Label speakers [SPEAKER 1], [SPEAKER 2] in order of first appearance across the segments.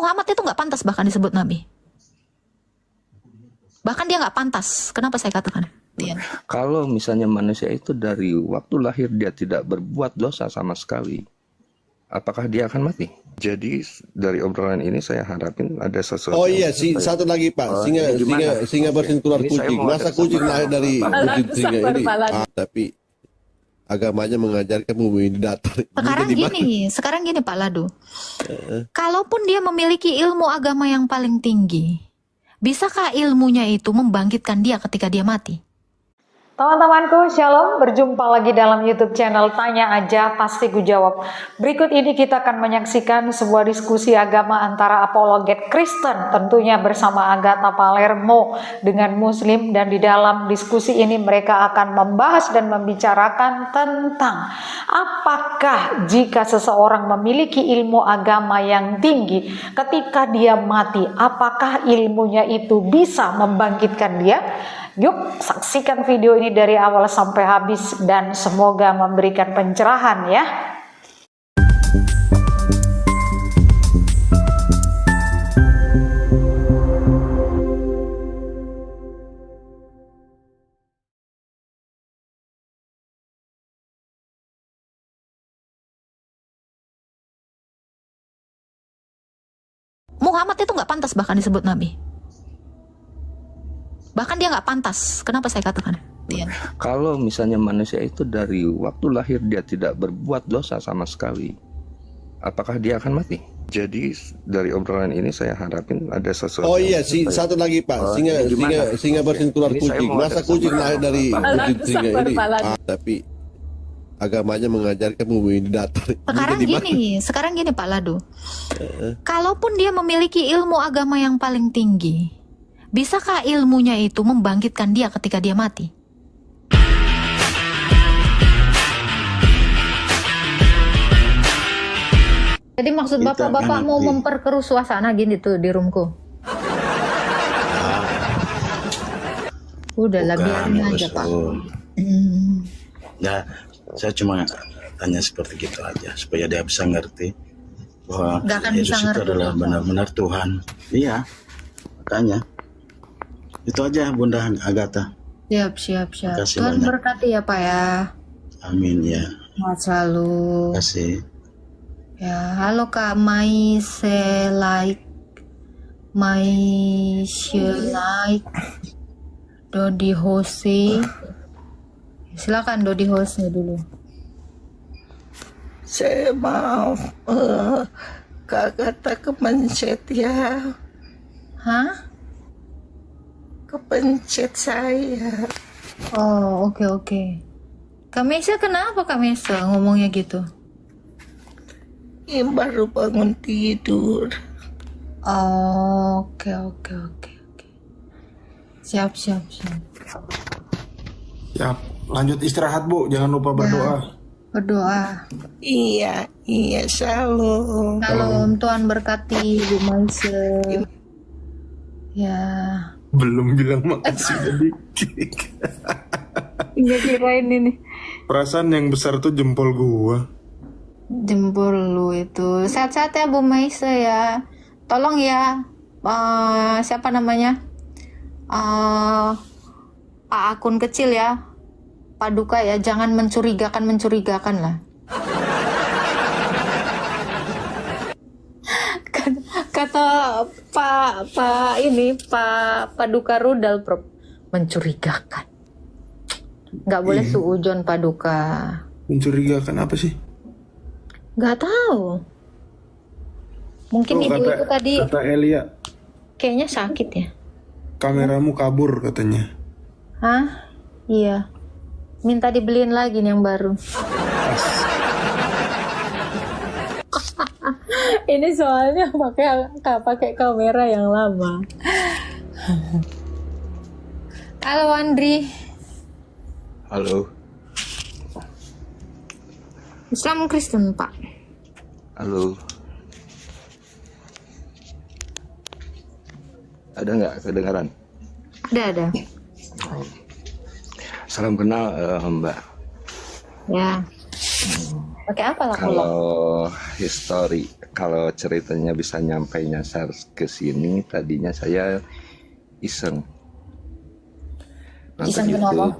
[SPEAKER 1] Muhammad itu nggak pantas bahkan disebut nabi. Bahkan dia nggak pantas. Kenapa saya katakan? Iya.
[SPEAKER 2] Kalau misalnya manusia itu dari waktu lahir dia tidak berbuat dosa sama sekali, apakah dia akan mati? Jadi dari obrolan ini saya harapin ada sesuatu.
[SPEAKER 3] Oh iya, satu lagi Pak, singa bersin keluar kucing. Masa kucing lahir dari kucing singa ini? Tapi agamanya mengajarkan bumi datar.
[SPEAKER 1] Sekarang gini Pak Ladu. Kalaupun dia memiliki ilmu agama yang paling tinggi, bisakah ilmunya itu membangkitkan dia ketika dia mati?
[SPEAKER 4] Teman-temanku, shalom. Berjumpa lagi dalam YouTube channel Tanya Aja Pasti Ku Jawab. Berikut ini kita akan menyaksikan sebuah diskusi agama antara apologet Kristen, tentunya bersama Agatha Palermo dengan Muslim, dan di dalam diskusi ini mereka akan membahas dan membicarakan tentang apakah jika seseorang memiliki ilmu agama yang tinggi, ketika dia mati, apakah ilmunya itu bisa membangkitkan dia? Yuk saksikan video ini dari awal sampai habis dan semoga memberikan pencerahan ya.
[SPEAKER 1] Muhammad itu nggak pantas bahkan disebut nabi. Bahkan dia nggak pantas. Kenapa saya katakan? Iya.
[SPEAKER 2] Kalau misalnya manusia itu dari waktu lahir dia tidak berbuat dosa sama sekali, apakah dia akan mati? Jadi dari obrolan ini saya harapin ada sesuatu.
[SPEAKER 3] Oh iya, satu lagi Pak, singa bersin keluar kucing. Masa kucing lahir dari kucing singa ini? Tapi agamanya mengajarkan bumi datar.
[SPEAKER 1] Sekarang gini Pak Ladu. Kalaupun dia memiliki ilmu agama yang paling tinggi, bisakah ilmunya itu membangkitkan dia ketika dia mati? Jadi maksud Bapak mau memperkeruh suasana gini tuh di roomku? Udahlah, biarin aja Pak.
[SPEAKER 5] Ya, saya cuma tanya seperti gitu aja supaya dia bisa ngerti bahwa Yesus itu adalah benar-benar Tuhan. Iya, makanya. Itu aja Bunda Agatha.
[SPEAKER 1] Siap. Tuhan berkati ya Pak ya.
[SPEAKER 5] Amin ya.
[SPEAKER 1] Sehat selalu.
[SPEAKER 5] Terima kasih.
[SPEAKER 1] Ya, halo Kak Maiselaik, Dodi Hose. Silakan Dodi Hose dulu.
[SPEAKER 6] Saya mau Kak Agatha kepencet ya.
[SPEAKER 1] Hah?
[SPEAKER 6] Kepencet saya.
[SPEAKER 1] Oh, oke. Kak Mesa kenapa Kak Mesa ngomongnya gitu?
[SPEAKER 6] Ini baru bangun tidur.
[SPEAKER 1] Oh, oke. Siap.
[SPEAKER 7] Siap. Lanjut istirahat Bu, jangan lupa berdoa.
[SPEAKER 1] Berdoa.
[SPEAKER 6] Iya, shalom.
[SPEAKER 1] Salam, Tuhan berkati Bu Maisa. Ya.
[SPEAKER 7] Belum bilang makasih tadi.
[SPEAKER 1] Nggak kirain ini.
[SPEAKER 7] Perasaan yang besar tuh jempol gua.
[SPEAKER 1] Jempol lu itu. Sehat-sehat ya Bu Maisa ya. Tolong ya, siapa namanya? Pak akun kecil ya, Pak Duka ya, jangan mencurigakan lah. Kata Pak Duka Rudal, Prof, mencurigakan. Nggak boleh suujon Pak Duka.
[SPEAKER 7] Mencurigakan apa sih?
[SPEAKER 1] Nggak tahu. Mungkin itu tadi.
[SPEAKER 7] Kata Elia.
[SPEAKER 1] Kayaknya sakit ya.
[SPEAKER 7] Kameramu kabur katanya.
[SPEAKER 1] Hah? Iya. Minta dibeliin lagi nih yang baru. Ini soalnya pakai kamera yang lama. Halo Andri.
[SPEAKER 2] Halo.
[SPEAKER 1] Islam Kristen Pak.
[SPEAKER 2] Halo. Ada nggak kedengaran?
[SPEAKER 1] Ada.
[SPEAKER 2] Salam kenal Mbak.
[SPEAKER 1] Ya. Pakai apa lah
[SPEAKER 2] Kalau history kalau ceritanya bisa nyampe nyasar ke sini, tadinya saya iseng nonton YouTube,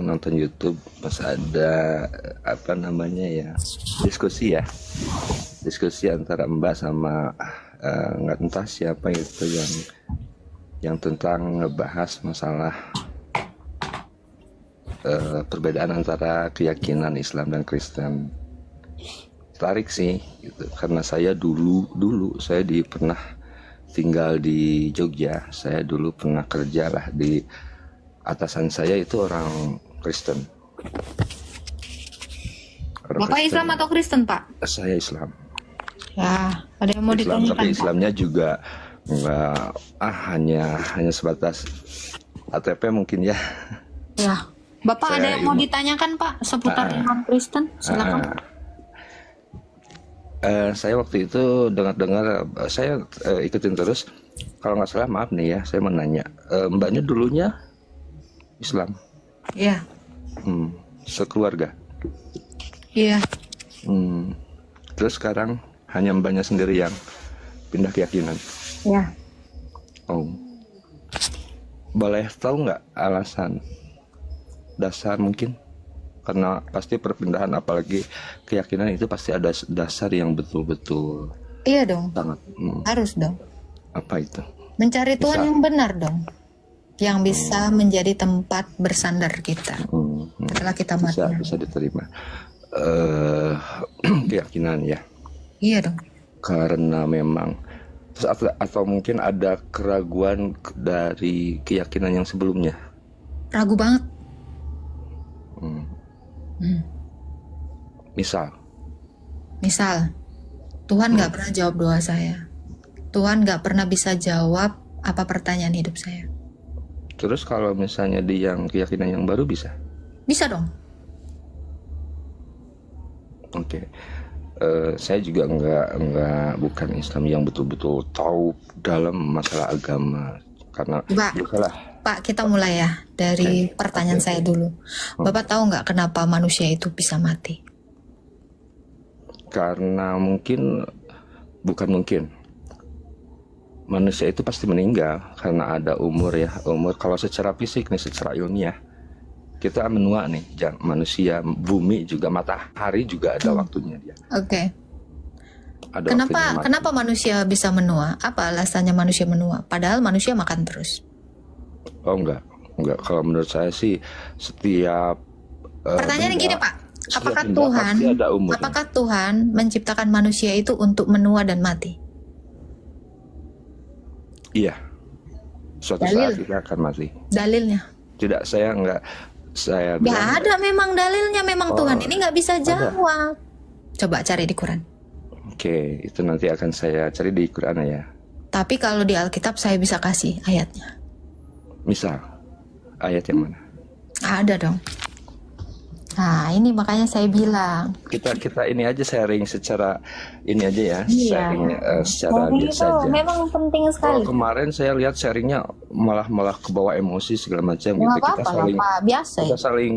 [SPEAKER 2] nonton YouTube pas ada apa namanya ya, diskusi antara Mbak sama nggak entah siapa itu yang tentang ngebahas masalah perbedaan antara keyakinan Islam dan Kristen. Tarik sih gitu, karena saya dulu saya pernah tinggal di Jogja. Saya dulu pernah kerja lah, di atasan saya itu orang Kristen.
[SPEAKER 1] Bapak Kristen. Islam atau Kristen, Pak?
[SPEAKER 2] Saya Islam.
[SPEAKER 1] Ya, ada yang mau
[SPEAKER 2] Islam,
[SPEAKER 1] ditanyakan,
[SPEAKER 2] tapi Islamnya juga enggak hanya sebatas ATP mungkin ya.
[SPEAKER 1] Ya, Bapak ada yang mau ditanyakan, Pak, seputar iman Kristen? Silakan.
[SPEAKER 2] Saya waktu itu dengar saya ikutin terus. Kalau nggak salah, maaf nih ya, saya mau nanya, Mbaknya dulunya Islam?
[SPEAKER 1] Iya.
[SPEAKER 2] Sekeluarga?
[SPEAKER 1] Iya.
[SPEAKER 2] Terus sekarang hanya Mbaknya sendiri yang pindah keyakinan?
[SPEAKER 1] Iya.
[SPEAKER 2] Oh, boleh tahu nggak alasan dasar mungkin? Karena pasti perpindahan apalagi keyakinan itu pasti ada dasar yang betul-betul.
[SPEAKER 1] Iya dong.
[SPEAKER 2] Sangat.
[SPEAKER 1] Harus dong.
[SPEAKER 2] Apa itu?
[SPEAKER 1] Mencari Tuhan yang benar dong, yang bisa menjadi tempat bersandar kita setelah kita mati.
[SPEAKER 2] Bisa diterima. Keyakinan ya.
[SPEAKER 1] Iya dong.
[SPEAKER 2] Karena memang atau mungkin ada keraguan dari keyakinan yang sebelumnya.
[SPEAKER 1] Ragu banget. Misal Tuhan nggak pernah jawab doa saya. Tuhan nggak pernah bisa jawab apa pertanyaan hidup saya.
[SPEAKER 2] Terus kalau misalnya di yang keyakinan yang baru bisa?
[SPEAKER 1] Bisa dong.
[SPEAKER 2] Oke. Saya juga bukan Islam yang betul-betul tahu dalam masalah agama, karena
[SPEAKER 1] Pak, kita mulai ya dari pertanyaan saya dulu. Bapak tahu nggak kenapa manusia itu bisa mati?
[SPEAKER 2] Karena manusia itu pasti meninggal karena ada umur ya. Umur kalau secara fisik nih, secara ilmiah kita menua nih, manusia, bumi juga, matahari juga ada waktunya dia.
[SPEAKER 1] Oke. Kenapa manusia bisa menua? Apa alasannya manusia menua? Padahal manusia makan terus.
[SPEAKER 2] Oh enggak. Kalau menurut saya sih setiap
[SPEAKER 1] pertanyaannya gini, Pak. Apakah Tuhan menciptakan manusia itu untuk menua dan mati?
[SPEAKER 2] Iya. Suatu saat kita akan mati.
[SPEAKER 1] Dalilnya?
[SPEAKER 2] Tidak, saya enggak.
[SPEAKER 1] Nggak ada memang dalilnya. Memang Tuhan ini nggak bisa jawab. Coba cari di Quran.
[SPEAKER 2] Oke, itu nanti akan saya cari di Quran ya.
[SPEAKER 1] Tapi kalau di Alkitab saya bisa kasih ayatnya.
[SPEAKER 2] Misal, ayat yang mana?
[SPEAKER 1] Ada dong. Nah, ini makanya saya bilang.
[SPEAKER 2] Kita ini aja sharing secara ini aja ya.
[SPEAKER 1] Iya.
[SPEAKER 2] Sharing secara biasa aja.
[SPEAKER 1] Memang penting sekali.
[SPEAKER 2] Kemarin saya lihat sharingnya malah kebawa emosi segala macam
[SPEAKER 1] gitu.
[SPEAKER 2] Kita saling
[SPEAKER 1] biasa.
[SPEAKER 2] Kita saling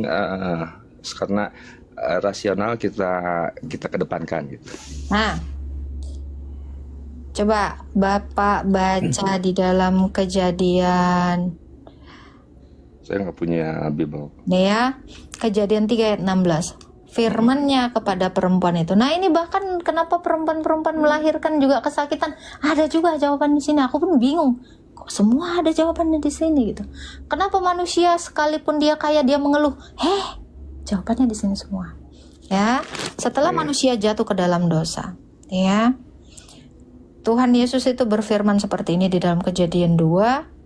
[SPEAKER 2] karena rasional kita kedepankan gitu.
[SPEAKER 1] Nah, coba Bapak baca di dalam Kejadian.
[SPEAKER 2] Saya nggak punya Bible.
[SPEAKER 1] Nih ya, Kejadian 3 ayat 16. Firman-Nya kepada perempuan itu. Nah, ini bahkan kenapa perempuan-perempuan melahirkan juga kesakitan? Ada juga jawaban di sini. Aku pun bingung. Kok semua ada jawabannya di sini gitu. Kenapa manusia sekalipun dia kaya dia mengeluh? Jawabannya di sini semua. Ya, setelah manusia jatuh ke dalam dosa, ya. Tuhan Yesus itu berfirman seperti ini di dalam Kejadian 2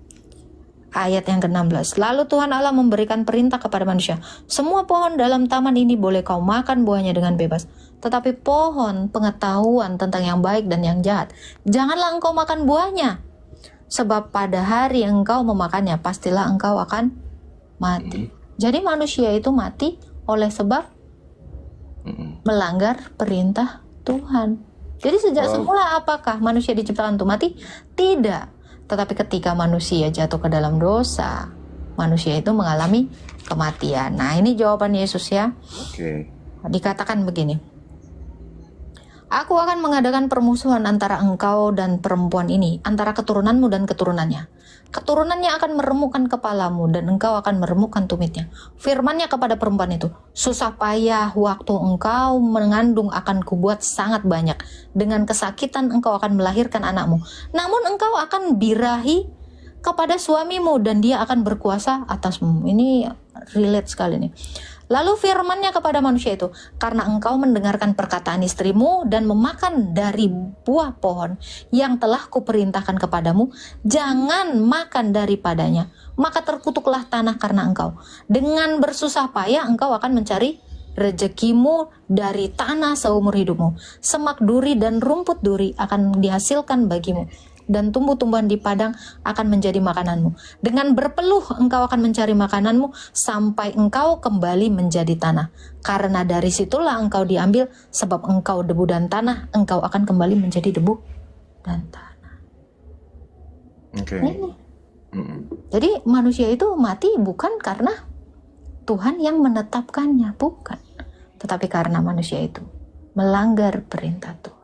[SPEAKER 1] ayat yang ke-16. Lalu Tuhan Allah memberikan perintah kepada manusia, semua pohon dalam taman ini boleh kau makan buahnya dengan bebas, tetapi pohon pengetahuan tentang yang baik dan yang jahat, janganlah engkau makan buahnya, sebab pada hari engkau memakannya pastilah engkau akan mati. Jadi manusia itu mati oleh sebab melanggar perintah Tuhan. Jadi sejak semula apakah manusia diciptakan untuk mati? Tidak. Tetapi ketika manusia jatuh ke dalam dosa, manusia itu mengalami kematian. Nah, ini jawaban Yesus ya.
[SPEAKER 2] Oke.
[SPEAKER 1] Dikatakan begini. Aku akan mengadakan permusuhan antara engkau dan perempuan ini, antara keturunanmu dan keturunannya. Keturunannya akan meremukkan kepalamu dan engkau akan meremukkan tumitnya. Firmannya kepada perempuan itu, susah payah waktu engkau mengandung akan kubuat sangat banyak. Dengan kesakitan engkau akan melahirkan anakmu. Namun engkau akan birahi kepada suamimu dan dia akan berkuasa atasmu. Ini relate sekali nih. Lalu firmannya kepada manusia itu, karena engkau mendengarkan perkataan istrimu dan memakan dari buah pohon yang telah kuperintahkan kepadamu, jangan makan daripadanya, maka terkutuklah tanah karena engkau. Dengan bersusah payah engkau akan mencari rezekimu dari tanah seumur hidupmu. Semak duri dan rumput duri akan dihasilkan bagimu, dan tumbuh-tumbuhan di padang akan menjadi makananmu. Dengan berpeluh engkau akan mencari makananmu sampai engkau kembali menjadi tanah. Karena dari situlah engkau diambil, sebab engkau debu dan tanah, engkau akan kembali menjadi debu dan tanah.
[SPEAKER 2] Oke.
[SPEAKER 1] Jadi manusia itu mati bukan karena Tuhan yang menetapkannya, bukan. Tetapi karena manusia itu melanggar perintah Tuhan.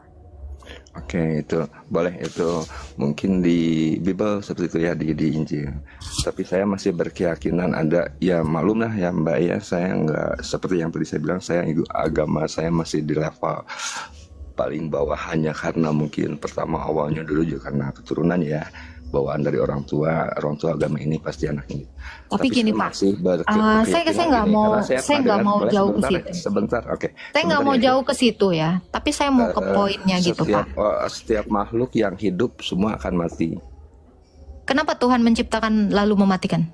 [SPEAKER 2] Oke, itu boleh, itu mungkin di Bible seperti itu ya, di Injil. Tapi saya masih berkeyakinan ada, ya maklum lah ya Mbak ya, saya nggak seperti yang tadi saya bilang, saya agama saya masih di level paling bawah, hanya karena mungkin pertama awalnya dulu juga karena keturunan ya, bawaan dari orang tua agama ini pasti anaknya.
[SPEAKER 1] Tapi gini Pak, saya nggak mau jauh ke situ.
[SPEAKER 2] Sebentar, oke.
[SPEAKER 1] Saya nggak mau jauh ke situ ya, tapi saya mau ke poinnya gitu Pak.
[SPEAKER 2] Setiap makhluk yang hidup semua akan mati.
[SPEAKER 1] Kenapa Tuhan menciptakan lalu mematikan?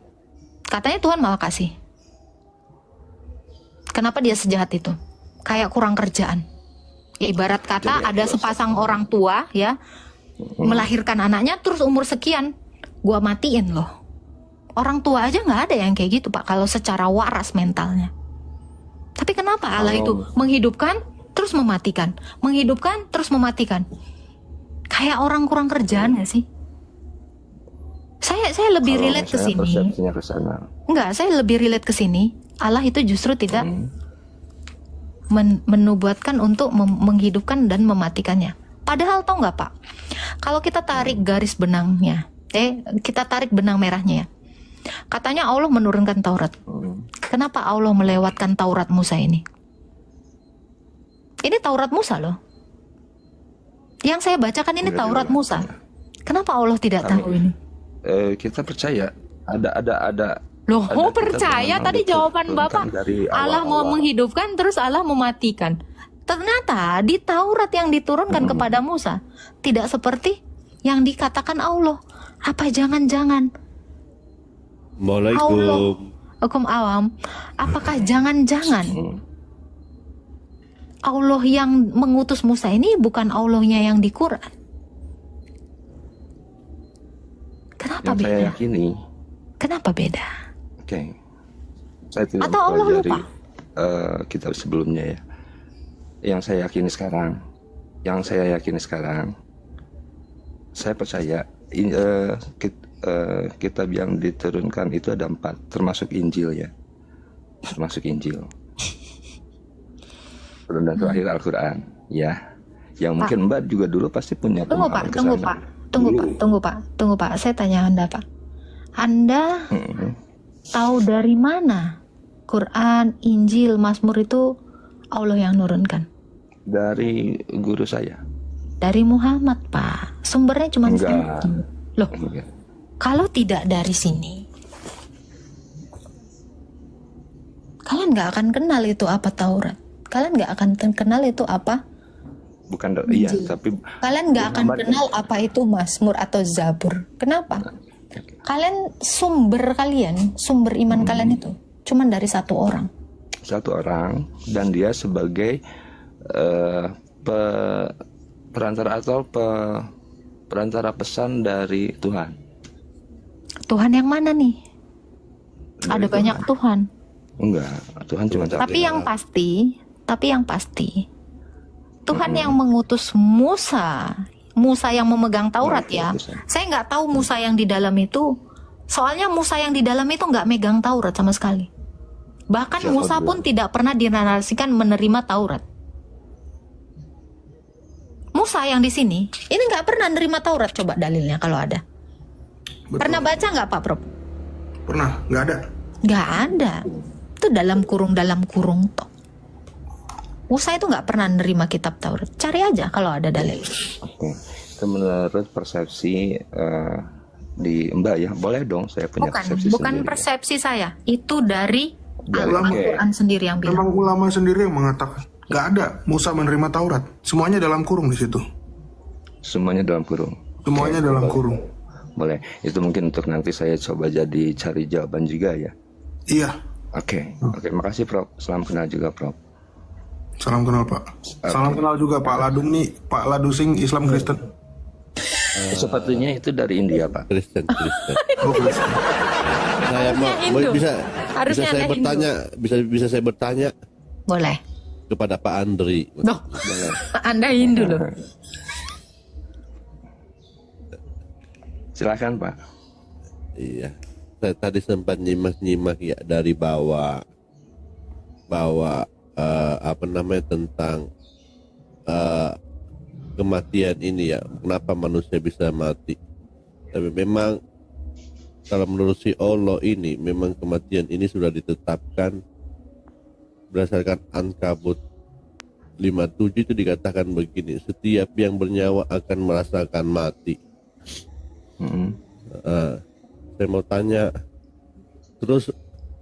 [SPEAKER 1] Katanya Tuhan maha kasih. Kenapa dia sejahat itu? Kayak kurang kerjaan. Ya, ibarat kata ada sepasang orang tua ya, melahirkan anaknya terus umur sekian, gua matiin loh. Orang tua aja nggak ada yang kayak gitu Pak, kalau secara waras mentalnya. Tapi kenapa Allah itu menghidupkan terus mematikan, menghidupkan terus mematikan? Kayak orang kurang kerjaan nggak sih? Saya lebih relate ke sini. Enggak, saya lebih relate ke sini. Allah itu justru tidak menubuatkan untuk menghidupkan dan mematikannya. Padahal tahu nggak Pak, kalau kita tarik garis benangnya, kita tarik benang merahnya ya. Katanya Allah menurunkan Taurat. Kenapa Allah melewatkan Taurat Musa ini? Ini Taurat Musa loh. Yang saya bacakan ini Taurat Musa. Kenapa Allah tidak tahu ini?
[SPEAKER 2] Kita percaya ada.
[SPEAKER 1] Loh, percaya tadi jawaban Bapak. Allah mau menghidupkan terus Allah mematikan. Ternyata di Taurat yang diturunkan kepada Musa tidak seperti yang dikatakan Allah. Apa jangan-jangan Allah, hukum awam, apakah jangan-jangan Allah yang mengutus Musa ini bukan Allahnya yang di Quran? Kenapa
[SPEAKER 2] yang
[SPEAKER 1] beda?
[SPEAKER 2] Saya yakini.
[SPEAKER 1] Kenapa beda?
[SPEAKER 2] Oke. Saya tidak
[SPEAKER 1] atau Allah lupa?
[SPEAKER 2] Kitab sebelumnya ya. Yang saya yakini sekarang, saya percaya kitab yang diturunkan itu ada 4, termasuk Injil ya, termasuk Injil. Dan terakhir Al-Quran ya, yang mungkin Mbak juga dulu pasti punya pemahaman kesana.
[SPEAKER 1] Tunggu Pak, saya tanya Anda Pak, Anda tahu dari mana Quran, Injil, Mazmur itu Allah yang nurunkan?
[SPEAKER 2] Dari guru saya.
[SPEAKER 1] Dari Muhammad Pak, sumbernya cuma satu. Loh, kalau tidak dari sini, kalian nggak akan kenal itu apa Taurat. Kalian nggak akan kenal itu apa?
[SPEAKER 2] Bukan, iya, tapi
[SPEAKER 1] kalian nggak akan kenal apa itu Mazmur atau Zabur. Kenapa? Kalian sumber iman kalian itu cuman dari satu orang. Dan dia sebagai perantara pesan dari Tuhan. Tuhan yang mana nih? Ada banyak Tuhan.
[SPEAKER 2] Enggak, Tuhan cuma satu.
[SPEAKER 1] Tapi yang pasti Tuhan yang mengutus Musa yang memegang Taurat ya. Saya nggak tahu Musa yang di dalam itu. Soalnya Musa yang di dalam itu nggak megang Taurat sama sekali. Bahkan Musa pun tidak pernah dinarasikan menerima Taurat. Musa yang di sini ini nggak pernah nerima Taurat. Coba dalilnya kalau ada.
[SPEAKER 7] Betul.
[SPEAKER 1] Pernah baca nggak Pak Prof?
[SPEAKER 7] Pernah, nggak ada.
[SPEAKER 1] Nggak ada. Itu dalam kurung toh. Musa itu nggak pernah nerima kitab Taurat. Cari aja kalau ada dalil.
[SPEAKER 2] Oke. Itu menurut persepsi di Mbak ya. Boleh dong saya punya persepsi
[SPEAKER 1] Bukan
[SPEAKER 2] sendiri.
[SPEAKER 1] persepsi saya. Itu dari
[SPEAKER 7] Ulama.
[SPEAKER 1] Al-Quran sendiri yang bilang.
[SPEAKER 7] Memang ulama sendiri yang mengatakan nggak ada Musa menerima Taurat. Semuanya dalam kurung di situ.
[SPEAKER 2] Semuanya dalam kurung.
[SPEAKER 7] Semuanya dalam kurung.
[SPEAKER 2] Boleh. Itu mungkin untuk nanti saya coba jadi cari jawaban juga ya.
[SPEAKER 7] Iya.
[SPEAKER 2] Oke. Makasih Prof. Salam kenal juga Prof.
[SPEAKER 7] Salam kenal Pak. Salam kenal juga Pak Ladung nih. Pak Ladusing Islam Kristen.
[SPEAKER 2] Sepertinya itu dari India Pak.
[SPEAKER 3] Kristen.
[SPEAKER 7] Oh, Kristen.
[SPEAKER 3] Saya mau
[SPEAKER 1] Hindu.
[SPEAKER 3] bisa
[SPEAKER 1] Harusnya
[SPEAKER 3] saya
[SPEAKER 1] Anda
[SPEAKER 3] bertanya, bisa saya bertanya
[SPEAKER 1] Boleh.
[SPEAKER 3] kepada Pak Andri.
[SPEAKER 1] Loh, Anda Hindu loh.
[SPEAKER 2] Silakan Pak.
[SPEAKER 3] Iya. Saya tadi sempat nyimak ya dari bawah tentang kematian ini ya. Kenapa manusia bisa mati? Tapi memang kalau menurut si Allah ini memang kematian ini sudah ditetapkan berdasarkan Ankabut 57 itu dikatakan begini, setiap yang bernyawa akan merasakan mati. Saya mau tanya, terus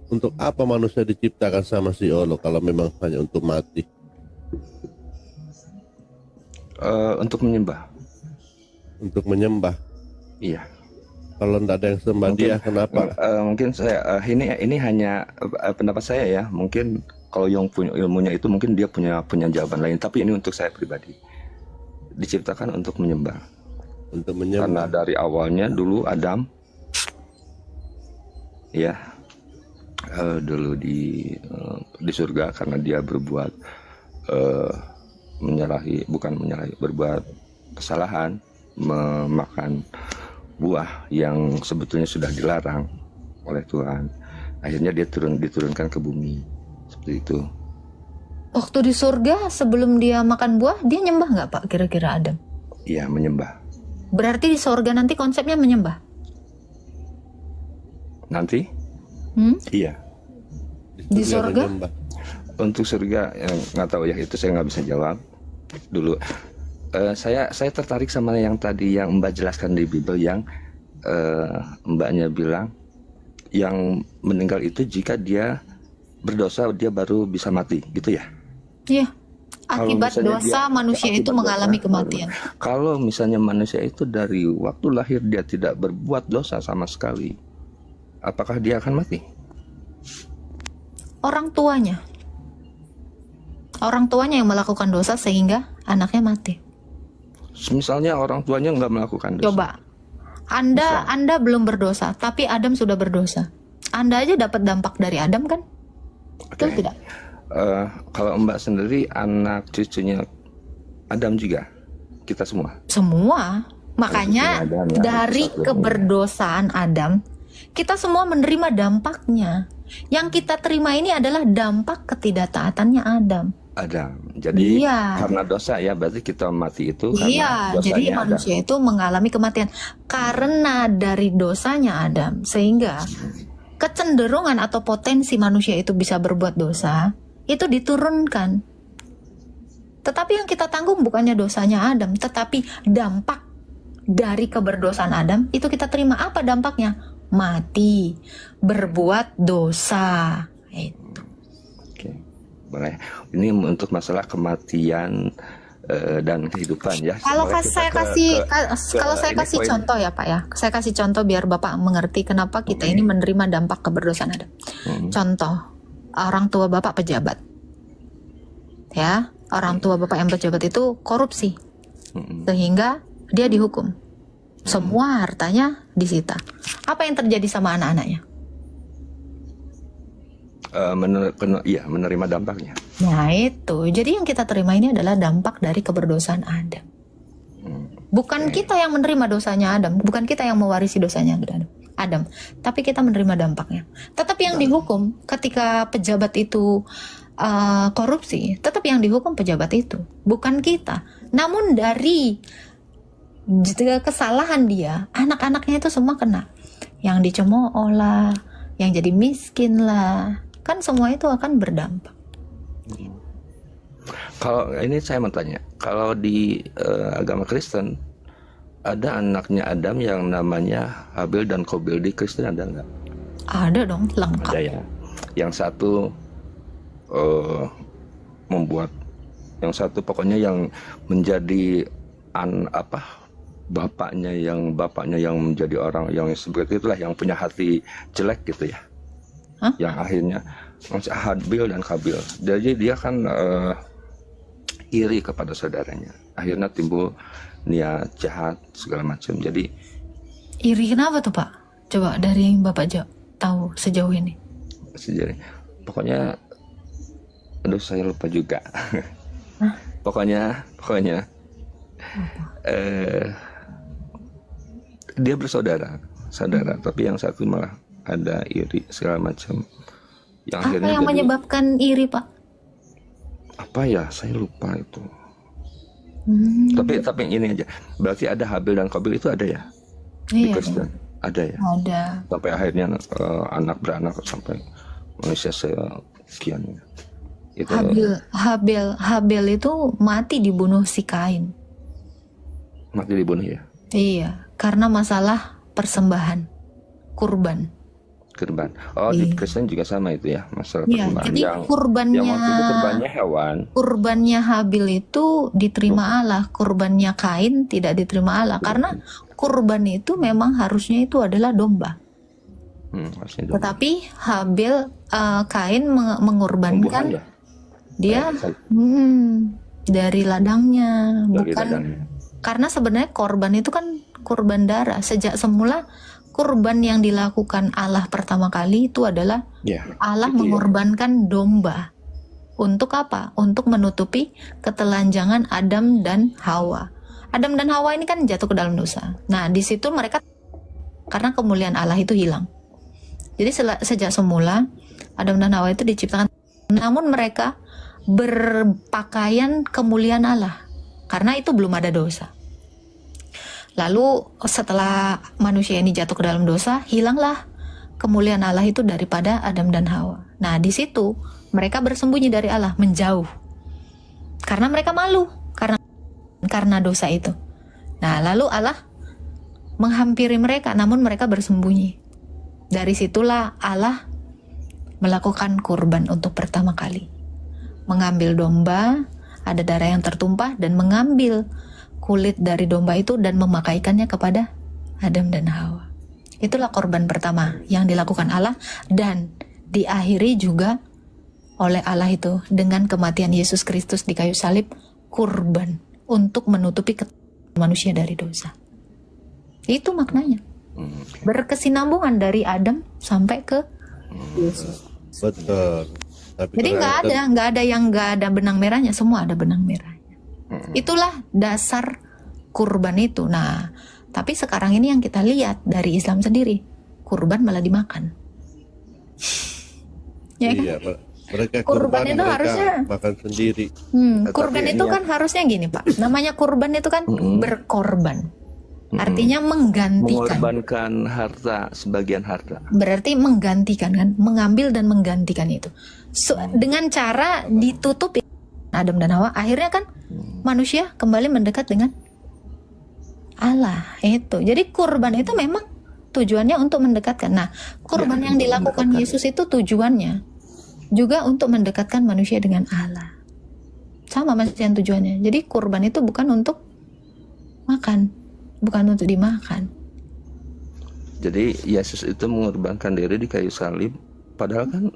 [SPEAKER 3] untuk apa manusia diciptakan sama si Allah kalau memang hanya untuk mati?
[SPEAKER 2] Untuk menyembah.
[SPEAKER 3] Untuk menyembah.
[SPEAKER 2] Iya.
[SPEAKER 3] Kalau tidak ada yang sembah dia, kenapa?
[SPEAKER 2] Mungkin saya ini hanya pendapat saya ya. Mungkin kalau yang punya ilmunya itu mungkin dia punya jawaban lain. Tapi ini untuk saya pribadi. Diciptakan untuk menyembah.
[SPEAKER 3] Untuk menyembah.
[SPEAKER 2] Karena dari awalnya dulu Adam, ya, dulu di surga karena dia berbuat berbuat kesalahan, memakan buah yang sebetulnya sudah dilarang oleh Tuhan. Akhirnya dia diturunkan ke bumi seperti itu.
[SPEAKER 1] Waktu di surga sebelum dia makan buah, dia nyembah nggak Pak kira-kira Adam?
[SPEAKER 2] Iya, menyembah.
[SPEAKER 1] Berarti di surga nanti konsepnya menyembah?
[SPEAKER 2] Nanti? Iya.
[SPEAKER 1] Di surga?
[SPEAKER 3] Menyembah.
[SPEAKER 2] Untuk surga nggak tahu ya, itu saya nggak bisa jawab dulu. Saya tertarik sama yang tadi yang Mbak jelaskan di Bible yang Mbaknya bilang yang meninggal itu jika dia berdosa dia baru bisa mati, gitu ya?
[SPEAKER 1] Iya. Akibat dosa manusia itu mengalami kematian.
[SPEAKER 2] Kalau misalnya manusia itu dari waktu lahir dia tidak berbuat dosa sama sekali, apakah dia akan mati?
[SPEAKER 1] Orang tuanya yang melakukan dosa sehingga anaknya mati.
[SPEAKER 2] Misalnya orang tuanya nggak melakukan dosa.
[SPEAKER 1] Coba, Anda belum berdosa, tapi Adam sudah berdosa. Anda aja dapat dampak dari Adam kan? Betul tidak?
[SPEAKER 2] Kalau Mbak sendiri anak cucunya Adam juga, kita semua.
[SPEAKER 1] Semua. Makanya
[SPEAKER 2] Adam, ya,
[SPEAKER 1] dari keberdosaan Adam, kita semua menerima dampaknya. Yang kita terima ini adalah dampak ketidaktaatannya Adam.
[SPEAKER 2] Jadi
[SPEAKER 1] Iya.
[SPEAKER 2] karena dosa ya, berarti kita mati itu karena
[SPEAKER 1] Iya,
[SPEAKER 2] dosanya
[SPEAKER 1] jadi
[SPEAKER 2] Adam.
[SPEAKER 1] manusia itu mengalami kematian karena dari dosanya Adam, sehingga kecenderungan atau potensi manusia itu bisa berbuat dosa itu diturunkan. Tetapi yang kita tanggung bukannya dosanya Adam, tetapi dampak dari keberdosaan Adam itu kita terima. Apa dampaknya? Mati, berbuat dosa. Itu.
[SPEAKER 2] Oke, boleh. Ini untuk masalah kematian dan kehidupan ya.
[SPEAKER 1] Kalau saya kasih
[SPEAKER 2] poin.
[SPEAKER 1] contoh ya Pak ya, saya kasih contoh biar Bapak mengerti kenapa kita ini menerima dampak keberdosaan Adam. Contoh, orang tua Bapak pejabat, ya, orang tua Bapak yang pejabat itu korupsi, sehingga dia dihukum, semua hartanya disita. Apa yang terjadi sama anak-anaknya?
[SPEAKER 2] Menerima dampaknya.
[SPEAKER 1] Nah itu, jadi yang kita terima ini adalah dampak dari keberdosaan Adam. Bukan kita yang menerima dosanya Adam, bukan kita yang mewarisi dosanya Adam, tapi kita menerima dampaknya. Tetapi yang dihukum ketika pejabat itu korupsi, tetap yang dihukum pejabat itu, bukan kita. Namun dari kesalahan dia, anak-anaknya itu semua kena. Yang dicemooh lah, yang jadi miskin lah, kan semua itu akan berdampak.
[SPEAKER 2] Kalau ini saya mau tanya, kalau di agama Kristen ada anaknya Adam yang namanya Habil dan Qabil, di Kristen ada nggak?
[SPEAKER 1] Ada dong, lengkap.
[SPEAKER 2] Ada ya. Yang satu membuat, yang satu pokoknya yang menjadi bapaknya yang menjadi orang yang seperti itulah, yang punya hati jelek gitu ya.
[SPEAKER 1] Hah?
[SPEAKER 2] Yang akhirnya Habil dan Qabil. Jadi dia kan iri kepada saudaranya. Akhirnya timbul niat jahat segala macam. Jadi
[SPEAKER 1] Iri kenapa tuh Pak? Coba dari yang Bapak tahu sejauh ini.
[SPEAKER 2] pokoknya aduh saya lupa juga.
[SPEAKER 1] Hah?
[SPEAKER 2] pokoknya dia bersaudara, tapi yang satu malah ada iri segala macam. Yang
[SPEAKER 1] Apa yang menyebabkan iri Pak?
[SPEAKER 2] Apa ya, saya lupa itu. Tapi ini aja, berarti ada Habil dan Qabil itu ada ya di
[SPEAKER 1] Iya,
[SPEAKER 2] Kristen, ada ya.
[SPEAKER 1] ada.
[SPEAKER 2] Sampai akhirnya anak beranak sampai manusia sekian. Itu
[SPEAKER 1] Habil itu mati dibunuh si Kain.
[SPEAKER 2] mati dibunuh ya.
[SPEAKER 1] Iya, karena masalah persembahan, kurban.
[SPEAKER 2] Oh, di Kristen juga sama itu ya, masalah
[SPEAKER 1] Iya,
[SPEAKER 2] persembahan.
[SPEAKER 1] jadi
[SPEAKER 2] yang waktu itu kurbannya hewan.
[SPEAKER 1] Kurbannya Habil itu diterima Allah, kurbannya Kain tidak diterima Allah, karena kurban itu memang harusnya itu adalah domba.
[SPEAKER 2] Harusnya domba.
[SPEAKER 1] Tetapi Kain mengorbankan
[SPEAKER 2] Pembuahan ya?
[SPEAKER 1] dia dari ladangnya, bukan
[SPEAKER 2] ladangnya.
[SPEAKER 1] karena sebenarnya korban itu kan kurban darah. Sejak semula kurban yang dilakukan Allah pertama kali itu adalah Allah mengorbankan domba. Untuk apa? Untuk menutupi ketelanjangan Adam dan Hawa. Adam dan Hawa ini kan jatuh ke dalam dosa. Nah, di situ mereka, karena kemuliaan Allah itu hilang. Jadi sejak semula Adam dan Hawa itu diciptakan, namun mereka berpakaian kemuliaan Allah karena itu belum ada dosa. Lalu setelah manusia ini jatuh ke dalam dosa, hilanglah kemuliaan Allah itu daripada Adam dan Hawa. Nah, di situ mereka bersembunyi dari Allah, menjauh. Karena mereka malu karena dosa itu. Nah, lalu Allah menghampiri mereka, namun mereka bersembunyi. Dari situlah Allah melakukan kurban untuk pertama kali. Mengambil domba, ada darah yang tertumpah, dan mengambil kulit dari domba itu dan memakaikannya kepada Adam dan Hawa. Itulah korban pertama yang dilakukan Allah, dan diakhiri juga oleh Allah itu dengan kematian Yesus Kristus di kayu salib, kurban untuk menutupi manusia dari dosa. Itu maknanya. Berkesinambungan dari Adam sampai ke Yesus.
[SPEAKER 3] Betul. Tapi
[SPEAKER 1] jadi nggak ada yang nggak ada benang merahnya, semua ada benang merahnya. Itulah dasar kurban itu. Nah, tapi sekarang ini yang kita lihat dari Islam sendiri, kurban malah dimakan. Ya kan?
[SPEAKER 3] Iya, mereka
[SPEAKER 1] kurban itu
[SPEAKER 3] mereka
[SPEAKER 1] harusnya
[SPEAKER 3] makan sendiri.
[SPEAKER 1] Kurban itu kan harusnya gini Pak. Namanya kurban itu kan berkorban. Artinya menggantikan.
[SPEAKER 2] Mengorbankan harta, sebagian harta.
[SPEAKER 1] Berarti menggantikan kan, mengambil dan menggantikan itu. Dengan cara ditutupi Adam dan Hawa, akhirnya kan manusia kembali mendekat dengan Allah itu. Jadi kurban itu memang tujuannya untuk mendekatkan. Nah, kurban yang dilakukan Yesus itu tujuannya juga untuk mendekatkan manusia dengan Allah. Sama macam tujuannya. Jadi kurban itu bukan untuk makan, bukan untuk dimakan.
[SPEAKER 2] Jadi Yesus itu mengorbankan diri di kayu salib, padahal kan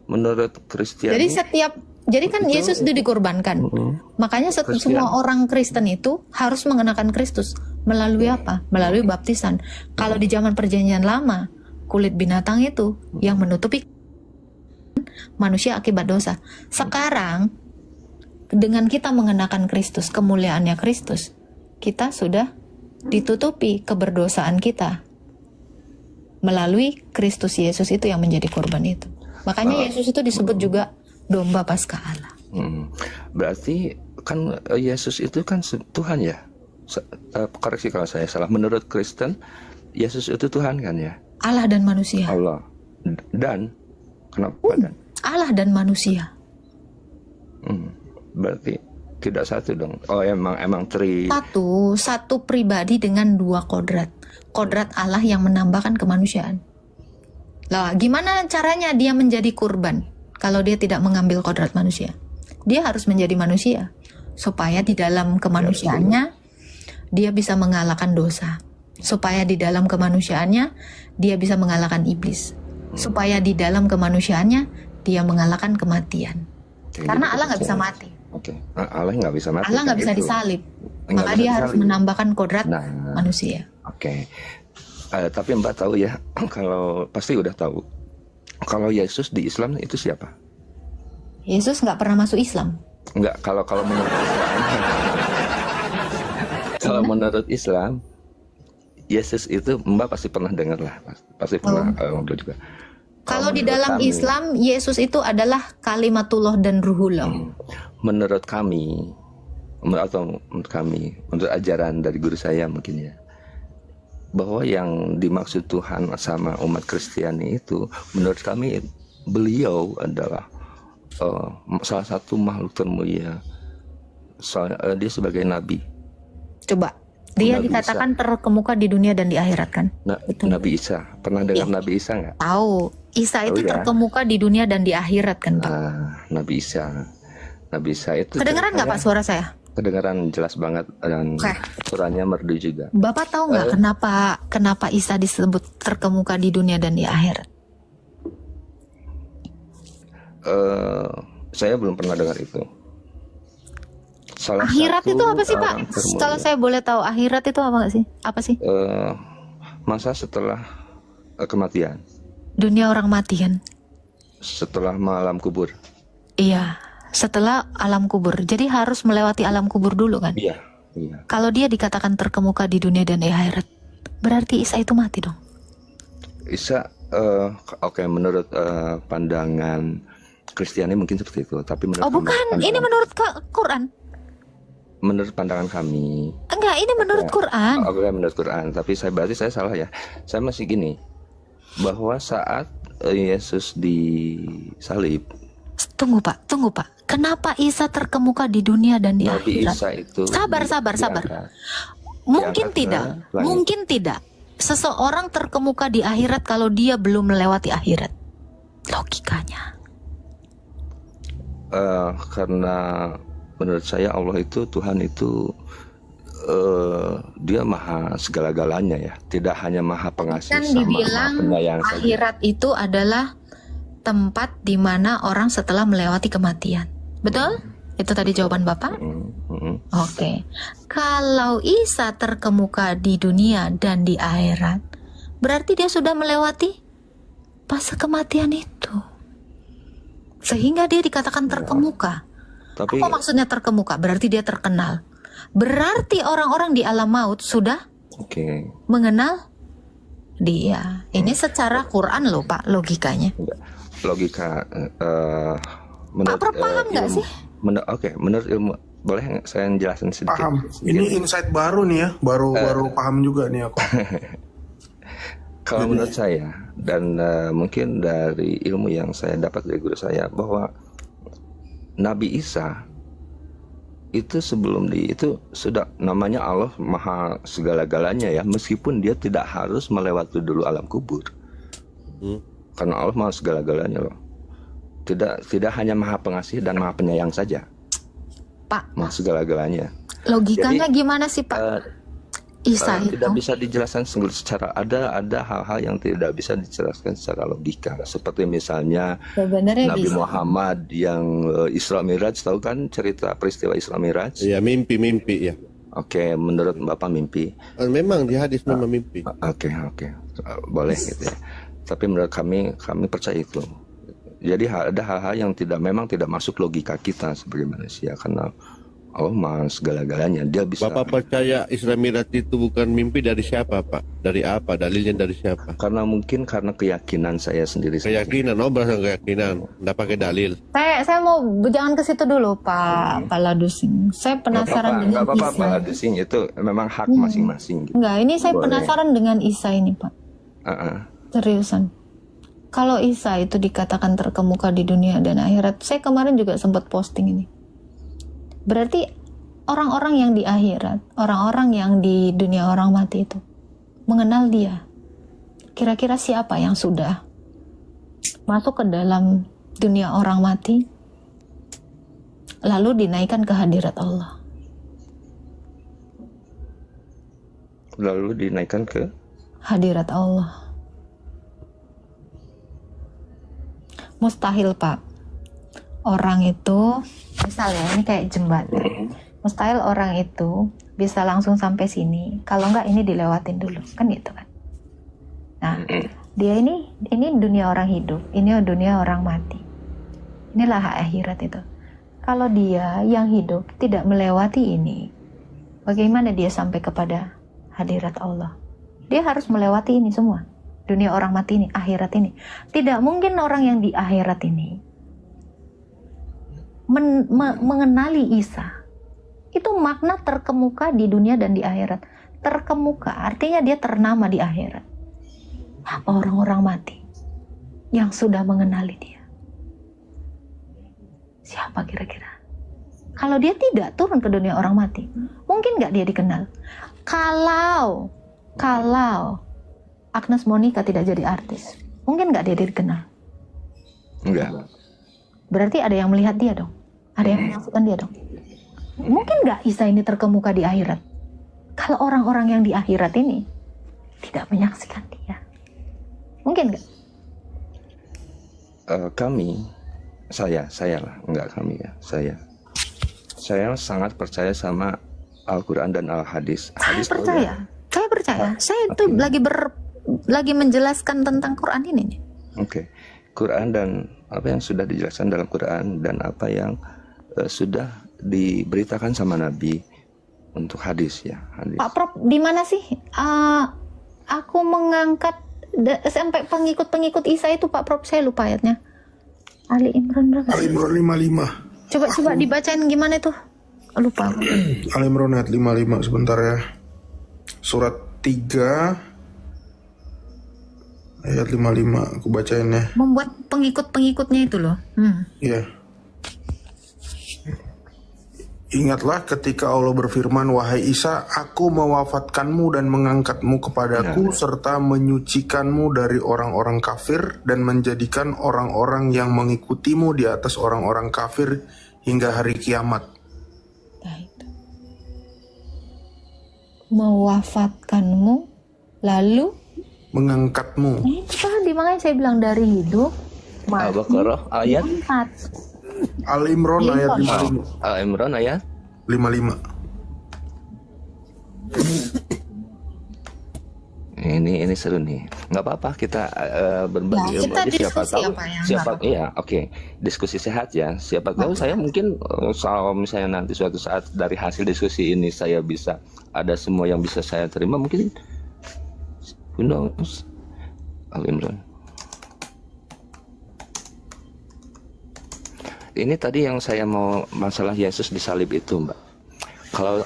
[SPEAKER 2] menurut Kristiani.
[SPEAKER 1] Jadi kan Yesus itu dikorbankan. Makanya semua orang Kristen itu harus mengenakan Kristus melalui apa? Melalui baptisan. Kalau di zaman Perjanjian Lama, kulit binatang itu yang menutupi manusia akibat dosa. Sekarang dengan kita mengenakan Kristus, kemuliaannya Kristus, kita sudah ditutupi keberdosaan kita melalui Kristus Yesus itu yang menjadi korban itu. Makanya Yesus itu disebut juga domba Paskah Allah.
[SPEAKER 2] Berarti kan Yesus itu kan Tuhan ya. Koreksi kalau saya salah. Menurut Kristen, Yesus itu Tuhan kan ya?
[SPEAKER 1] Allah dan manusia.
[SPEAKER 2] Allah. Dan kenapa dan?
[SPEAKER 1] Allah dan manusia.
[SPEAKER 2] Berarti tidak satu dong. Oh, emang
[SPEAKER 1] Satu pribadi dengan dua kodrat. Kodrat Allah yang menambahkan kemanusiaan. Lah, gimana caranya dia menjadi kurban kalau dia tidak mengambil kodrat manusia? Dia harus menjadi manusia supaya di dalam kemanusiaannya dia bisa mengalahkan dosa. Supaya di dalam kemanusiaannya dia bisa mengalahkan iblis. Supaya di dalam kemanusiaannya dia mengalahkan kematian. Karena Allah nggak bisa mati.
[SPEAKER 2] Oke. Allah nggak bisa mati.
[SPEAKER 1] Allah nggak bisa disalib. Maka dia harus menambahkan kodrat manusia.
[SPEAKER 2] Oke. Tapi Mbak tahu ya, kalau pasti udah tahu, kalau Yesus di Islam itu siapa?
[SPEAKER 1] Yesus nggak pernah masuk Islam.
[SPEAKER 2] Nggak. Kalau menurut Islam, kalau menurut Islam, Yesus itu Mbak pasti pernah dengar lah, pasti pernah ngobrol juga.
[SPEAKER 1] Kalau di dalam Islam, Yesus itu adalah kalimatullah dan ruhullah.
[SPEAKER 2] Menurut kami, menurut ajaran dari guru saya mungkin ya, bahwa yang dimaksud Tuhan sama umat Kristiani itu, menurut kami beliau adalah salah satu makhluk termulia. Dia sebagai nabi.
[SPEAKER 1] Coba, dia
[SPEAKER 2] Nabi
[SPEAKER 1] dikatakan terkemuka di dunia dan di akhirat kan?
[SPEAKER 2] Nabi Isa, pernah dengar Nabi Isa nggak?
[SPEAKER 1] Tahu, Isa itu terkemuka di dunia dan di akhirat kan Pak?
[SPEAKER 2] Nabi Isa itu.
[SPEAKER 1] Kedengeran nggak Pak suara saya?
[SPEAKER 2] Kedengeran jelas banget dan suaranya merdu juga.
[SPEAKER 1] Bapak tahu nggak kenapa Isa disebut terkemuka di dunia dan di akhirat?
[SPEAKER 2] Saya belum pernah dengar itu.
[SPEAKER 1] Akhirat itu apa sih Pak? Kalau saya boleh tahu, akhirat itu apa nggak sih? Apa sih?
[SPEAKER 2] Masa setelah kematian.
[SPEAKER 1] Dunia orang mati kan?
[SPEAKER 2] Setelah malam kubur.
[SPEAKER 1] Iya. Setelah alam kubur, jadi harus melewati alam kubur dulu kan?
[SPEAKER 2] Iya.
[SPEAKER 1] Kalau dia dikatakan terkemuka di dunia dan di akhirat, berarti Isa itu mati dong?
[SPEAKER 2] Isa, menurut pandangan Kristiani mungkin seperti itu, tapi menurut
[SPEAKER 1] ini menurut Quran.
[SPEAKER 2] Menurut pandangan kami.
[SPEAKER 1] Enggak, ini menurut Quran.
[SPEAKER 2] Menurut Quran, tapi berarti saya salah ya. Saya masih gini, bahwa saat Yesus disalib.
[SPEAKER 1] Tunggu Pak. Kenapa Isa terkemuka di dunia dan di
[SPEAKER 2] Nabi
[SPEAKER 1] akhirat?
[SPEAKER 2] Isa itu
[SPEAKER 1] sabar. Mungkin tidak. Seseorang terkemuka di akhirat kalau dia belum melewati akhirat. Logikanya.
[SPEAKER 2] Karena menurut saya Allah itu, Tuhan itu dia maha segala-galanya ya. Tidak hanya maha pengasih
[SPEAKER 1] kan
[SPEAKER 2] sama
[SPEAKER 1] dibilang
[SPEAKER 2] maha penyayang saja.
[SPEAKER 1] Akhirat itu adalah tempat di mana orang setelah melewati kematian. Betul? Itu tadi jawaban Bapak? Oke. Kalau Isa terkemuka di dunia dan di akhirat, berarti dia sudah melewati fase kematian itu. Sehingga dia dikatakan terkemuka.
[SPEAKER 2] Tapi,
[SPEAKER 1] apa maksudnya terkemuka? Berarti dia terkenal. Berarti orang-orang di alam maut sudah mengenal dia. Ini secara Quran loh Pak, logikanya.
[SPEAKER 2] Logika
[SPEAKER 1] Pak Prof paham nggak sih?
[SPEAKER 2] Menurut ilmu, boleh saya jelasin sedikit?
[SPEAKER 7] Paham. Ini insight baru nih ya, baru paham juga nih aku.
[SPEAKER 2] Kalau menurut saya dan mungkin dari ilmu yang saya dapat dari guru saya, bahwa Nabi Isa itu sebelum itu sudah namanya Allah maha segala-galanya ya, meskipun dia tidak harus melewati dulu alam kubur. Karena Allah maha segala-galanya loh. Tidak hanya maha pengasih dan maha penyayang saja, Pak. Maha segala-galanya.
[SPEAKER 1] Logikanya gimana sih Pak? Isa itu
[SPEAKER 2] tidak bisa dijelaskan secara ada hal-hal yang tidak bisa dijelaskan secara logika. Seperti misalnya Nabi Muhammad yang Isra Miraj, tahu kan cerita peristiwa Isra Miraj?
[SPEAKER 3] Iya, mimpi ya.
[SPEAKER 2] Oke, menurut Bapak mimpi?
[SPEAKER 3] Memang di hadis memang mimpi.
[SPEAKER 2] Oke. Boleh gitu ya. Tapi menurut kami percaya itu. Jadi ada hal-hal yang memang tidak masuk logika kita sebagai manusia, karena Allah maha segala-galanya. Dia bisa.
[SPEAKER 3] Bapak percaya Isra Mi'raj itu bukan mimpi dari siapa, Pak? Dari apa? Dalilnya dari siapa?
[SPEAKER 2] Karena keyakinan saya sendiri.
[SPEAKER 3] Keyakinan, berdasarkan keyakinan, nggak pakai dalil.
[SPEAKER 1] Saya mau jangan ke situ dulu, Pak Ladusing. Saya penasaran dengan
[SPEAKER 2] Nggak apa-apa,
[SPEAKER 1] Isa.
[SPEAKER 2] Pak Ladusing, itu memang hak masing-masing. Gitu.
[SPEAKER 1] Enggak, ini saya
[SPEAKER 2] Boleh.
[SPEAKER 1] penasaran dengan Isa ini, Pak. Seriusan. Kalau Isa itu dikatakan terkemuka di dunia dan akhirat, saya kemarin juga sempat posting ini. Berarti orang-orang yang di akhirat, orang-orang yang di dunia orang mati itu mengenal dia. Kira-kira siapa yang sudah masuk ke dalam dunia orang mati lalu dinaikkan ke hadirat Allah?
[SPEAKER 2] Lalu dinaikkan ke
[SPEAKER 1] Hadirat Allah. Mustahil, Pak. Orang itu, misalnya ini kayak jembatan. Mustahil orang itu bisa langsung sampai sini. Kalau enggak ini dilewatin dulu, kan gitu kan. Nah, dia ini dunia orang hidup, ini dunia orang mati. Inilah akhirat itu. Kalau dia yang hidup tidak melewati ini, bagaimana dia sampai kepada hadirat Allah? Dia harus melewati ini semua. Dunia orang mati ini, akhirat ini. Tidak mungkin orang yang di akhirat ini mengenali Isa. Itu makna terkemuka di dunia dan di akhirat. Terkemuka artinya dia ternama di akhirat. Apa orang-orang mati yang sudah mengenali dia? Siapa kira-kira? Kalau dia tidak turun ke dunia orang mati, mungkin nggak dia dikenal. Kalau Agnes Monica tidak jadi artis, mungkin nggak dia dikenal.
[SPEAKER 2] enggak?
[SPEAKER 1] Berarti ada yang melihat dia dong. Ada yang memasukkan dia dong. Mungkin nggak Isa ini terkemuka di akhirat? Kalau orang-orang yang di akhirat ini tidak menyaksikan dia, mungkin nggak?
[SPEAKER 2] Saya lah, enggak kami ya, saya sangat percaya sama Al-Quran dan Al-Hadis.
[SPEAKER 1] Saya percaya. Saya itu lagi menjelaskan tentang Quran ini nih.
[SPEAKER 2] Oke. Quran dan apa yang sudah dijelaskan dalam Quran dan apa yang sudah diberitakan sama Nabi untuk hadis ya. Hadis.
[SPEAKER 1] Pak Prof, di mana sih? Aku mengangkat sampai pengikut Isa itu, Pak Prof, saya lupa ayatnya. Ali Imran berapa?
[SPEAKER 7] Ali Imran 55.
[SPEAKER 1] Coba dibacain gimana itu? Lupa.
[SPEAKER 7] Ali Imran ayat 55 sebentar ya. Surat 3 ayat 55 aku bacain ya.
[SPEAKER 1] Membuat pengikut-pengikutnya itu loh.
[SPEAKER 7] Iya. Ingatlah ketika Allah berfirman, wahai Isa, aku mewafatkanmu dan mengangkatmu kepadaku serta menyucikanmu dari orang-orang kafir dan menjadikan orang-orang yang mengikutimu di atas orang-orang kafir hingga hari kiamat.
[SPEAKER 1] Mewafatkanmu lalu
[SPEAKER 7] mengangkatmu.
[SPEAKER 1] Tadi makanya saya bilang dari hidup
[SPEAKER 2] Al-Baqarah ayat
[SPEAKER 7] Al-Imran ayat 55.
[SPEAKER 2] Al-Imran ayat
[SPEAKER 7] 55.
[SPEAKER 2] Ini seru nih. Nggak apa-apa kita berbagi
[SPEAKER 1] kita
[SPEAKER 2] aja, siapa
[SPEAKER 1] diskusi
[SPEAKER 2] tahu
[SPEAKER 1] apa yang
[SPEAKER 2] siapa
[SPEAKER 1] nggak
[SPEAKER 2] iya oke. Diskusi sehat ya. Siapa tahu saya mungkin kalau misalnya nanti suatu saat dari hasil diskusi ini saya bisa ada semua yang bisa saya terima, mungkin who knows. Al-Imran. Ini tadi yang saya mau masalah Yesus disalib itu, Mbak.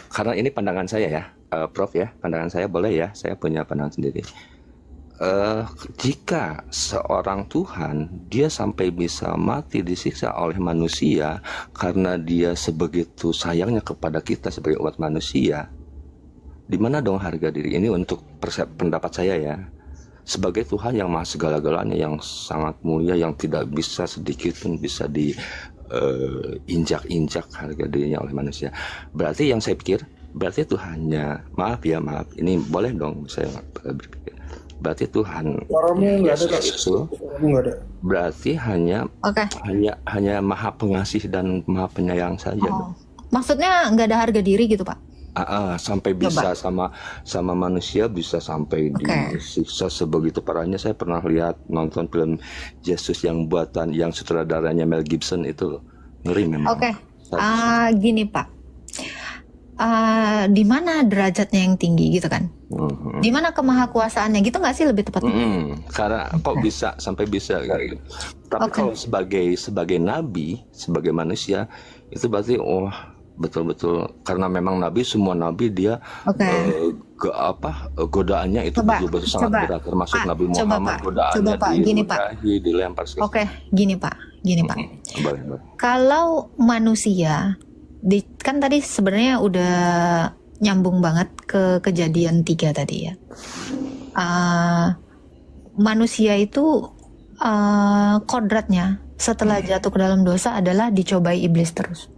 [SPEAKER 2] Karena ini pandangan saya ya, Prof ya, pandangan saya boleh ya, saya punya pandangan sendiri. Jika seorang Tuhan dia sampai bisa mati disiksa oleh manusia karena dia sebegitu sayangnya kepada kita sebagai umat manusia, di mana dong harga diri ini untuk pendapat saya ya? Sebagai Tuhan yang maha segala-galanya, yang sangat mulia, yang tidak bisa sedikit pun bisa injak-injak harga dirinya oleh manusia. Berarti yang saya pikir, berarti Tuhannya, maaf ini boleh dong saya berpikir. Berarti Tuhan Yesus berarti hanya maha pengasih dan maha penyayang saja.
[SPEAKER 1] Maksudnya nggak ada harga diri gitu, Pak?
[SPEAKER 2] Sampai bisa sama manusia bisa sampai disiksa sebegitu parahnya. Saya pernah nonton film Yesus yang buatan yang sutradaranya Mel Gibson itu ngeri memang.
[SPEAKER 1] Gini Pak, di mana derajatnya yang tinggi gitu kan? Di mana kemahakuasaannya gitu nggak sih lebih tepatnya?
[SPEAKER 2] Karena kok bisa sampai bisa kayak gitu. Tapi kalau sebagai nabi, sebagai manusia, itu berarti betul-betul karena memang nabi, semua nabi dia godaannya itu betul-betul sangat berat, termasuk Nabi Muhammad godaannya dilempar segala.
[SPEAKER 1] Gini Pak.
[SPEAKER 2] Boleh.
[SPEAKER 1] Kalau manusia kan tadi sebenarnya udah nyambung banget ke kejadian 3 tadi ya. Manusia itu kodratnya setelah jatuh ke dalam dosa adalah dicobai iblis terus.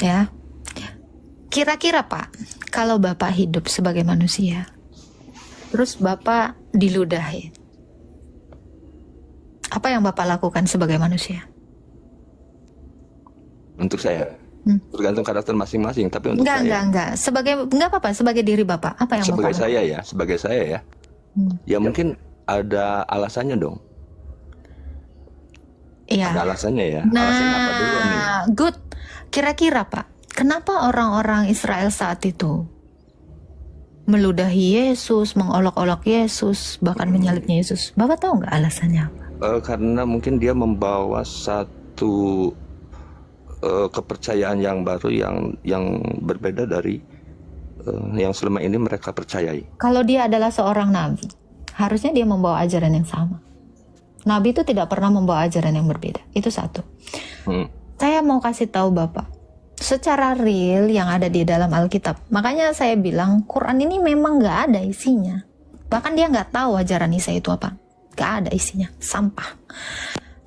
[SPEAKER 1] Ya. Kira-kira Pak, kalau Bapak hidup sebagai manusia, terus Bapak diludahi, apa yang Bapak lakukan sebagai manusia?
[SPEAKER 2] Untuk saya, tergantung karakter masing-masing. Tapi untuk saya,
[SPEAKER 1] enggak apa-apa. Sebagai diri Bapak, apa yang
[SPEAKER 2] sebagai
[SPEAKER 1] Bapak lakukan?
[SPEAKER 2] Sebagai saya ya, ya mungkin ada alasannya dong.
[SPEAKER 1] Iya.
[SPEAKER 2] Ada alasannya ya.
[SPEAKER 1] Nah,
[SPEAKER 2] alasannya apa dulu nih?
[SPEAKER 1] Good. Kira-kira Pak, kenapa orang-orang Israel saat itu meludahi Yesus, mengolok-olok Yesus, bahkan menyalibnya Yesus? Bapak tahu nggak alasannya apa?
[SPEAKER 2] Karena mungkin dia membawa satu kepercayaan yang baru yang berbeda dari yang selama ini mereka percayai.
[SPEAKER 1] Kalau dia adalah seorang nabi, harusnya dia membawa ajaran yang sama. Nabi itu tidak pernah membawa ajaran yang berbeda. Itu satu. Saya mau kasih tahu Bapak, secara real yang ada di dalam Alkitab. Makanya saya bilang Quran ini memang nggak ada isinya. Bahkan dia nggak tahu ajaran Isa itu apa. Nggak ada isinya, sampah.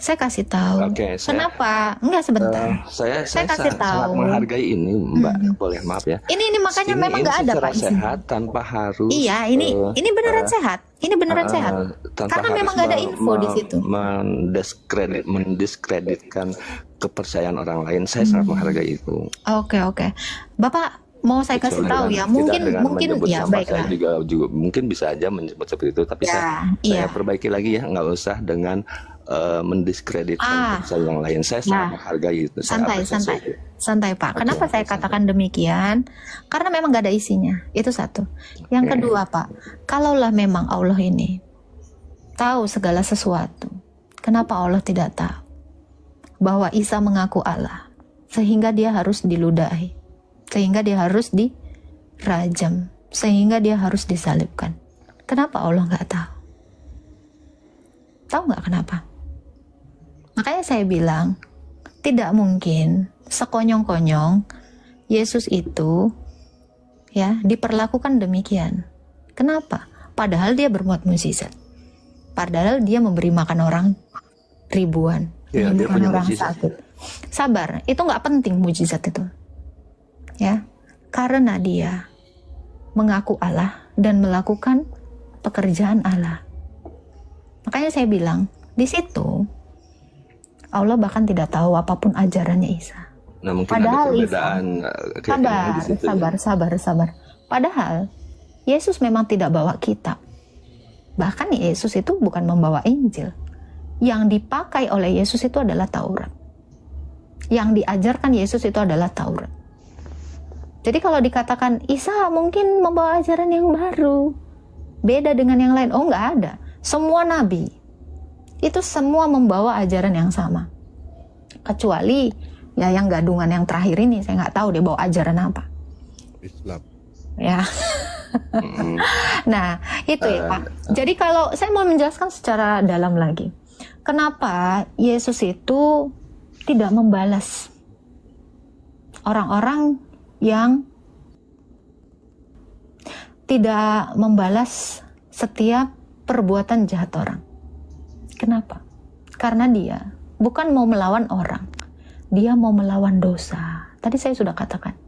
[SPEAKER 1] Saya kasih tahu. Kenapa? Enggak, sebentar.
[SPEAKER 2] Saya
[SPEAKER 1] kasih tahu.
[SPEAKER 2] Sangat menghargai ini, Mbak. Boleh maaf ya.
[SPEAKER 1] Ini makanya memang nggak ada Pak isinya.
[SPEAKER 2] Sehat tanpa harus.
[SPEAKER 1] Iya, ini beneran sehat. Ini beneran sehat. Karena memang nggak ada info di situ.
[SPEAKER 2] Mendiskreditkan kepercayaan orang lain, saya sangat menghargai itu.
[SPEAKER 1] Oke. Bapak mau saya kasih tahu ya, mungkin ya baiklah.
[SPEAKER 2] Saya juga mungkin bisa aja menyebut seperti itu, tapi saya perbaiki lagi ya, nggak usah dengan mendiskreditkan kepercayaan yang lain. Saya sangat menghargai itu.
[SPEAKER 1] Santai Pak. Kenapa saya katakan demikian? Karena memang nggak ada isinya. Itu satu. Yang kedua Pak, kalaulah memang Allah ini tahu segala sesuatu, kenapa Allah tidak tahu bahwa Isa mengaku Allah, sehingga dia harus diludahi, sehingga dia harus dirajam, sehingga dia harus disalibkan? Kenapa Allah nggak tahu? Tahu nggak kenapa? Makanya saya bilang, tidak mungkin sekonyong-konyong Yesus itu ya diperlakukan demikian. Kenapa? Padahal dia berbuat mukjizat. Padahal dia memberi makan orang ribuan, menyembuhkan orang sakit. Sabar, itu nggak penting mukjizat itu. Ya, karena dia mengaku Allah dan melakukan pekerjaan Allah. Makanya saya bilang, di situ Allah bahkan tidak tahu apapun ajarannya Isa.
[SPEAKER 2] Nah, mungkin
[SPEAKER 1] padahal
[SPEAKER 2] ada perbedaan
[SPEAKER 1] sabar. Padahal Yesus memang tidak bawa kitab. Bahkan Yesus itu bukan membawa Injil. Yang dipakai oleh Yesus itu adalah Taurat. Yang diajarkan Yesus itu adalah Taurat. Jadi kalau dikatakan Isa mungkin membawa ajaran yang baru, beda dengan yang lain. Oh, nggak ada. Semua nabi itu semua membawa ajaran yang sama. Kecuali ya yang gadungan yang terakhir ini, saya nggak tahu dia bawa ajaran apa.
[SPEAKER 3] Islam.
[SPEAKER 1] Ya. Nah, itu ya Pak. Jadi kalau saya mau menjelaskan secara dalam lagi, kenapa Yesus itu tidak membalas orang-orang yang tidak membalas setiap perbuatan jahat orang. Kenapa? Karena dia bukan mau melawan orang, dia mau melawan dosa. Tadi saya sudah katakan,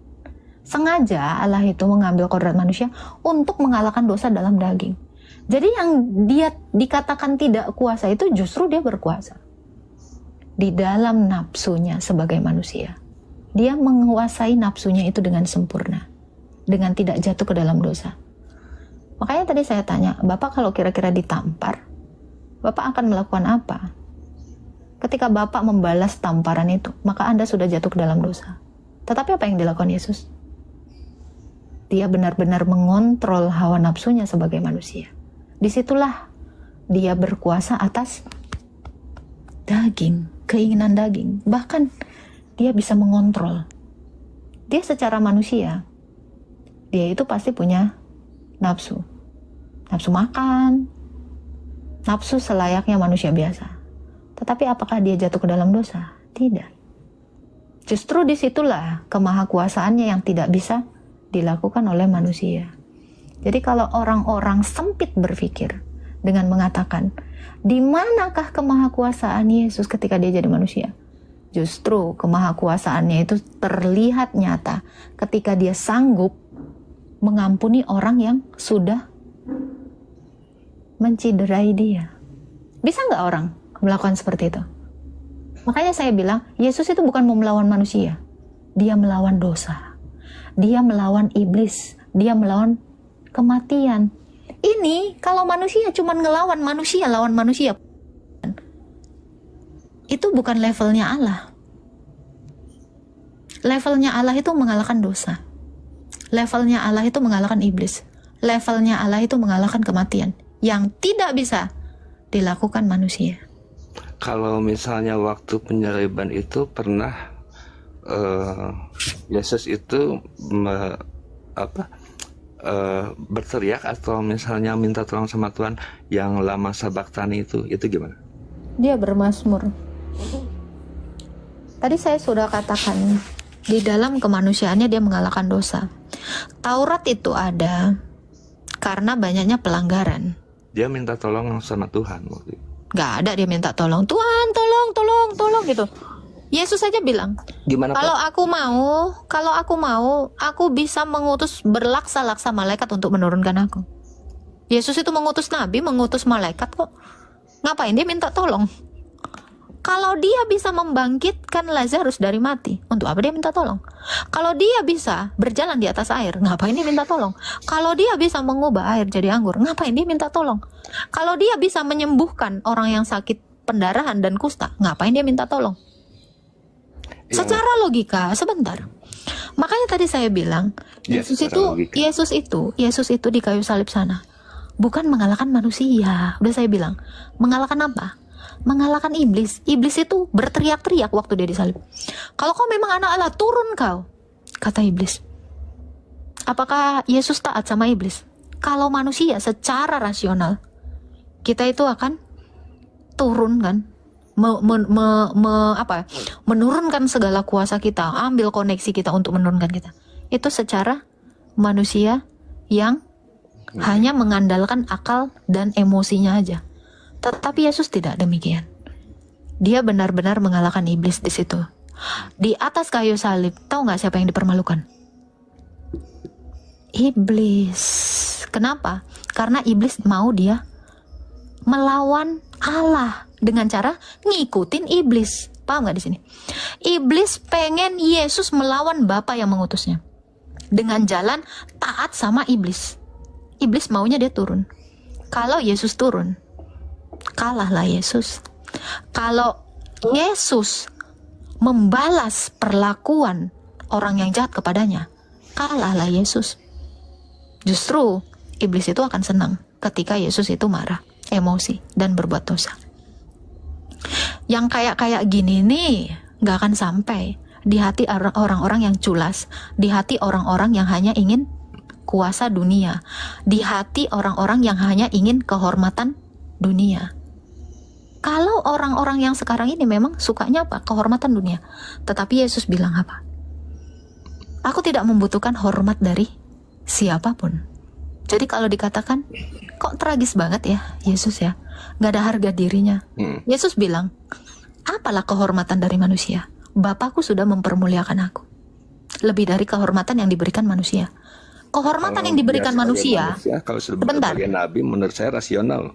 [SPEAKER 1] sengaja Allah itu mengambil kodrat manusia untuk mengalahkan dosa dalam daging. Jadi yang dia dikatakan tidak kuasa itu justru dia berkuasa di dalam nafsunya sebagai manusia. Dia menguasai nafsunya itu dengan sempurna, dengan tidak jatuh ke dalam dosa. Makanya tadi saya tanya, Bapak kalau kira-kira ditampar, Bapak akan melakukan apa? Ketika Bapak membalas tamparan itu, maka Anda sudah jatuh ke dalam dosa. Tetapi apa yang dilakukan Yesus? Dia benar-benar mengontrol hawa nafsunya sebagai manusia. Disitulah dia berkuasa atas daging, keinginan daging. Bahkan dia bisa mengontrol. Dia secara manusia, dia itu pasti punya nafsu. Nafsu makan, nafsu selayaknya manusia biasa. Tetapi apakah dia jatuh ke dalam dosa? Tidak. Justru disitulah kemahakuasaannya yang tidak bisa dilakukan oleh manusia. Jadi kalau orang-orang sempit berpikir dengan mengatakan, di manakah kemahakuasaan Yesus ketika dia jadi manusia? Justru kemahakuasaannya itu terlihat nyata ketika dia sanggup mengampuni orang yang sudah menciderai dia. Bisa nggak orang melakukan seperti itu? Makanya saya bilang, Yesus itu bukan mau melawan manusia. Dia melawan dosa. Dia melawan iblis. Dia melawan kematian. Ini kalau manusia cuma ngelawan manusia, lawan manusia. Itu bukan levelnya Allah. Levelnya Allah itu mengalahkan dosa. Levelnya Allah itu mengalahkan iblis. Levelnya Allah itu mengalahkan kematian. Yang tidak bisa dilakukan manusia.
[SPEAKER 2] Kalau misalnya waktu penyaliban itu pernah Yesus itu berteriak atau misalnya minta tolong sama Tuhan yang lama sabaktani itu gimana?
[SPEAKER 1] Dia bermazmur. Tadi saya sudah katakan, di dalam kemanusiaannya dia mengalahkan dosa. Taurat itu ada karena banyaknya pelanggaran.
[SPEAKER 2] Dia minta tolong sama Tuhan waktu itu.
[SPEAKER 1] Gak ada dia minta tolong, Tuhan tolong gitu. Yesus saja bilang,
[SPEAKER 2] gimana
[SPEAKER 1] kalau aku mau, aku bisa mengutus berlaksa-laksa malaikat untuk menurunkan aku. Yesus itu mengutus nabi, mengutus malaikat kok. Ngapain dia minta tolong? Kalau dia bisa membangkitkan Lazarus dari mati, untuk apa dia minta tolong? Kalau dia bisa berjalan di atas air, ngapain dia minta tolong? Kalau dia bisa mengubah air jadi anggur, ngapain dia minta tolong? Kalau dia bisa menyembuhkan orang yang sakit pendarahan dan kusta, ngapain dia minta tolong? Secara logika, sebentar. Makanya tadi saya bilang, Yesus itu di kayu salib sana bukan mengalahkan manusia. Udah saya bilang, mengalahkan apa? Mengalahkan iblis. Iblis itu berteriak-teriak waktu dia disalib. Kalau kau memang anak Allah, turun kau, kata iblis. Apakah Yesus taat sama iblis? Kalau manusia secara rasional, kita itu akan turun kan, menurunkan segala kuasa kita, ambil koneksi kita untuk menurunkan kita. Itu secara manusia yang hanya mengandalkan akal dan emosinya aja. Tetapi Yesus tidak demikian. Dia benar-benar mengalahkan iblis di situ. Di atas kayu salib, tahu nggak siapa yang dipermalukan? Iblis. Kenapa? Karena iblis mau dia melawan Allah dengan cara ngikutin iblis. Paham nggak di sini? Iblis pengen Yesus melawan Bapa yang mengutusnya dengan jalan taat sama iblis. Iblis maunya dia turun. Kalau Yesus turun, kalahlah Yesus. Kalau Yesus membalas perlakuan orang yang jahat kepadanya, kalahlah Yesus. Justru iblis itu akan senang ketika Yesus itu marah, emosi, dan berbuat dosa. Yang kayak gini nih gak akan sampai di hati orang-orang yang culas, di hati orang-orang yang hanya ingin kuasa dunia, di hati orang-orang yang hanya ingin kehormatan dunia. Kalau orang-orang yang sekarang ini memang sukanya apa? Kehormatan dunia. Tetapi Yesus bilang apa? Aku tidak membutuhkan hormat dari siapapun. Jadi kalau dikatakan, kok tragis banget ya Yesus ya, gak ada harga dirinya. Yesus bilang, apalah kehormatan dari manusia? Bapakku sudah mempermuliakan aku. Lebih dari kehormatan yang diberikan manusia. Kehormatan yang diberikan manusia,
[SPEAKER 2] kalau sebagai nabi menurut saya rasional.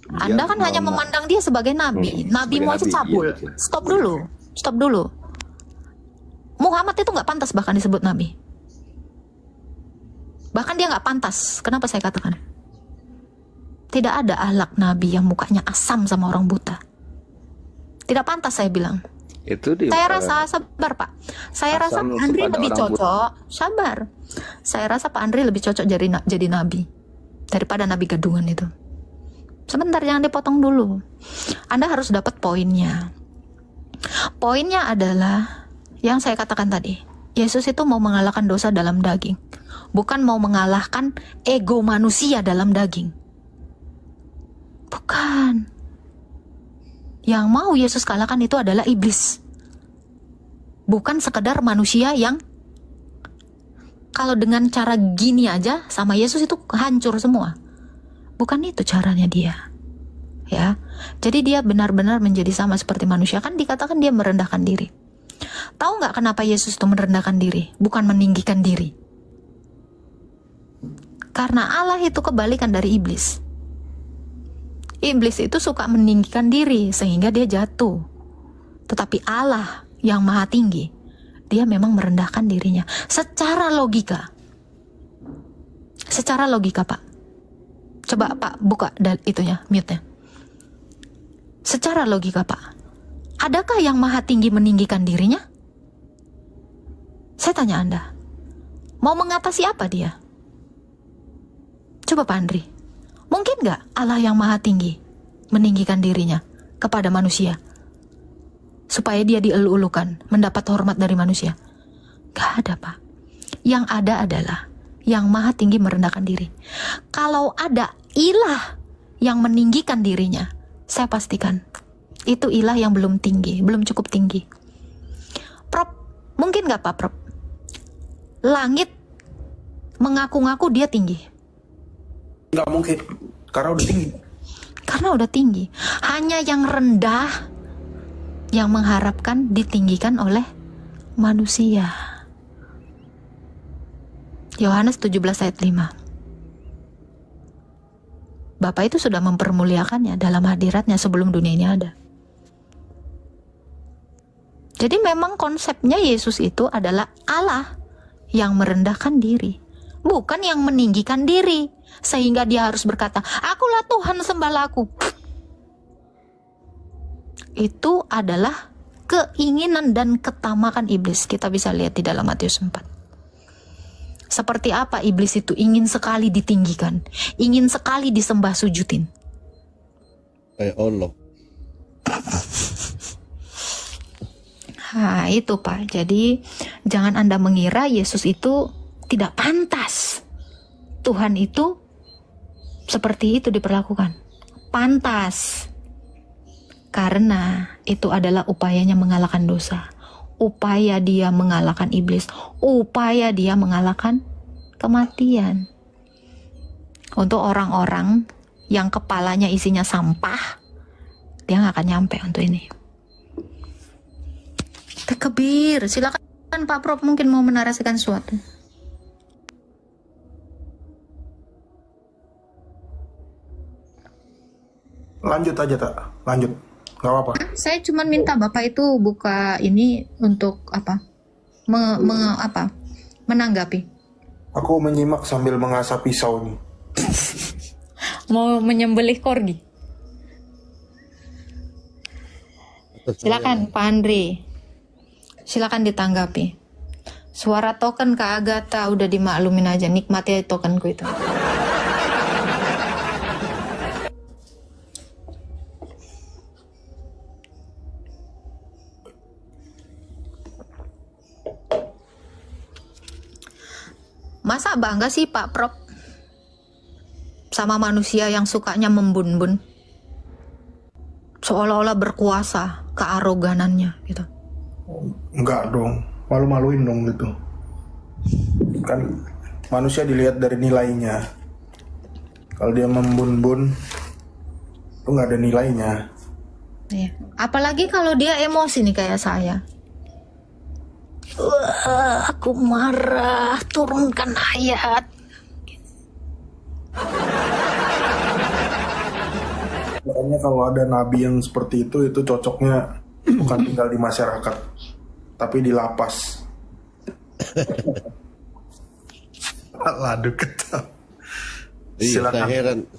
[SPEAKER 1] Anda kan hanya memandang dia sebagai nabi. Nabi mau cabul.
[SPEAKER 2] Iya.
[SPEAKER 1] Stop dulu. Muhammad itu nggak pantas bahkan disebut nabi. Bahkan dia nggak pantas. Kenapa saya katakan? Tidak ada akhlak nabi yang mukanya asam sama orang buta. Tidak pantas saya bilang.
[SPEAKER 2] Itu di
[SPEAKER 1] Saya rasa sabar Pak. Saya rasa
[SPEAKER 2] asam
[SPEAKER 1] Pak Andri
[SPEAKER 2] kepada
[SPEAKER 1] lebih
[SPEAKER 2] orang
[SPEAKER 1] cocok. Sabar. Saya rasa Pak Andri lebih cocok jadi nabi daripada nabi gadungan itu. Sebentar, jangan dipotong dulu. Anda harus dapat poinnya. Poinnya adalah yang saya katakan tadi. Yesus itu mau mengalahkan dosa dalam daging, bukan mau mengalahkan ego manusia dalam daging. Bukan. Yang mau Yesus kalahkan itu adalah iblis. Bukan sekedar manusia yang kalau dengan cara gini aja sama Yesus itu hancur semua. Bukan itu caranya dia. Ya. Jadi dia benar-benar menjadi sama seperti manusia. Kan dikatakan dia merendahkan diri. Tahu nggak kenapa Yesus itu merendahkan diri? Bukan meninggikan diri. Karena Allah itu kebalikan dari iblis. Iblis itu suka meninggikan diri sehingga dia jatuh. Tetapi Allah yang maha tinggi, dia memang merendahkan dirinya. Secara logika. Secara logika Pak. Coba Pak buka itunya, mute-nya. Secara logika Pak, adakah yang maha tinggi meninggikan dirinya? Saya tanya Anda, mau mengatasi apa dia? Coba Pak Andri, mungkin gak Allah yang maha tinggi meninggikan dirinya kepada manusia supaya dia dielu-elukan, mendapat hormat dari manusia? Gak ada Pak. Yang ada adalah yang maha tinggi merendahkan diri. Kalau ada ilah yang meninggikan dirinya, saya pastikan itu ilah yang belum tinggi, belum cukup tinggi. Prop, mungkin gak Pak Prop? Langit mengaku-ngaku dia tinggi.
[SPEAKER 7] Nggak mungkin, karena udah tinggi.
[SPEAKER 1] Karena udah tinggi. Hanya yang rendah yang mengharapkan ditinggikan oleh manusia. Yohanes 17 ayat 5. Bapa itu sudah mempermuliakannya dalam hadiratnya sebelum dunia ini ada. Jadi memang konsepnya Yesus itu adalah Allah yang merendahkan diri, bukan yang meninggikan diri sehingga dia harus berkata, "Akulah Tuhan, sembahlah aku." Itu adalah keinginan dan ketamakan iblis. Kita bisa lihat di dalam Matius 4. Seperti apa iblis itu ingin sekali ditinggikan, ingin sekali disembah sujudin.
[SPEAKER 3] Kayak Allah.
[SPEAKER 1] Nah itu Pak, jadi jangan Anda mengira Yesus itu tidak pantas. Tuhan itu seperti itu diperlakukan. Pantas. Karena itu adalah upayanya mengalahkan dosa. Upaya dia mengalahkan iblis, upaya dia mengalahkan kematian. Untuk orang-orang yang kepalanya isinya sampah, dia nggak akan nyampe untuk ini. Tekebir, silakan Pak Prof mungkin mau menarasikan sesuatu.
[SPEAKER 7] Lanjut aja tak, lanjut. Gak apa-apa.
[SPEAKER 1] Saya cuma minta Bapak itu buka ini untuk apa? Menanggapi.
[SPEAKER 7] Aku menyimak sambil mengasah pisau nih.
[SPEAKER 1] Mau menyembelih korgi. Silakan Pak Andri. Silakan ditanggapi. Suara token Kak Agatha udah dimaklumin aja, nikmati aja tokenku itu. Masa bangga sih Pak Prop sama manusia yang sukanya membun-bun, seolah-olah berkuasa, kearoganannya gitu?
[SPEAKER 7] Enggak dong, malu-maluin dong gitu. Kan manusia dilihat dari nilainya. Kalau dia membun-bun, itu nggak ada nilainya.
[SPEAKER 1] Iya. Apalagi kalau dia emosi nih kayak saya. Aku marah, turunkan ayat.
[SPEAKER 7] Makanya kalau ada nabi yang seperti itu cocoknya bukan tinggal di masyarakat, tapi di lapas. Aduh ketawa.
[SPEAKER 3] Iya,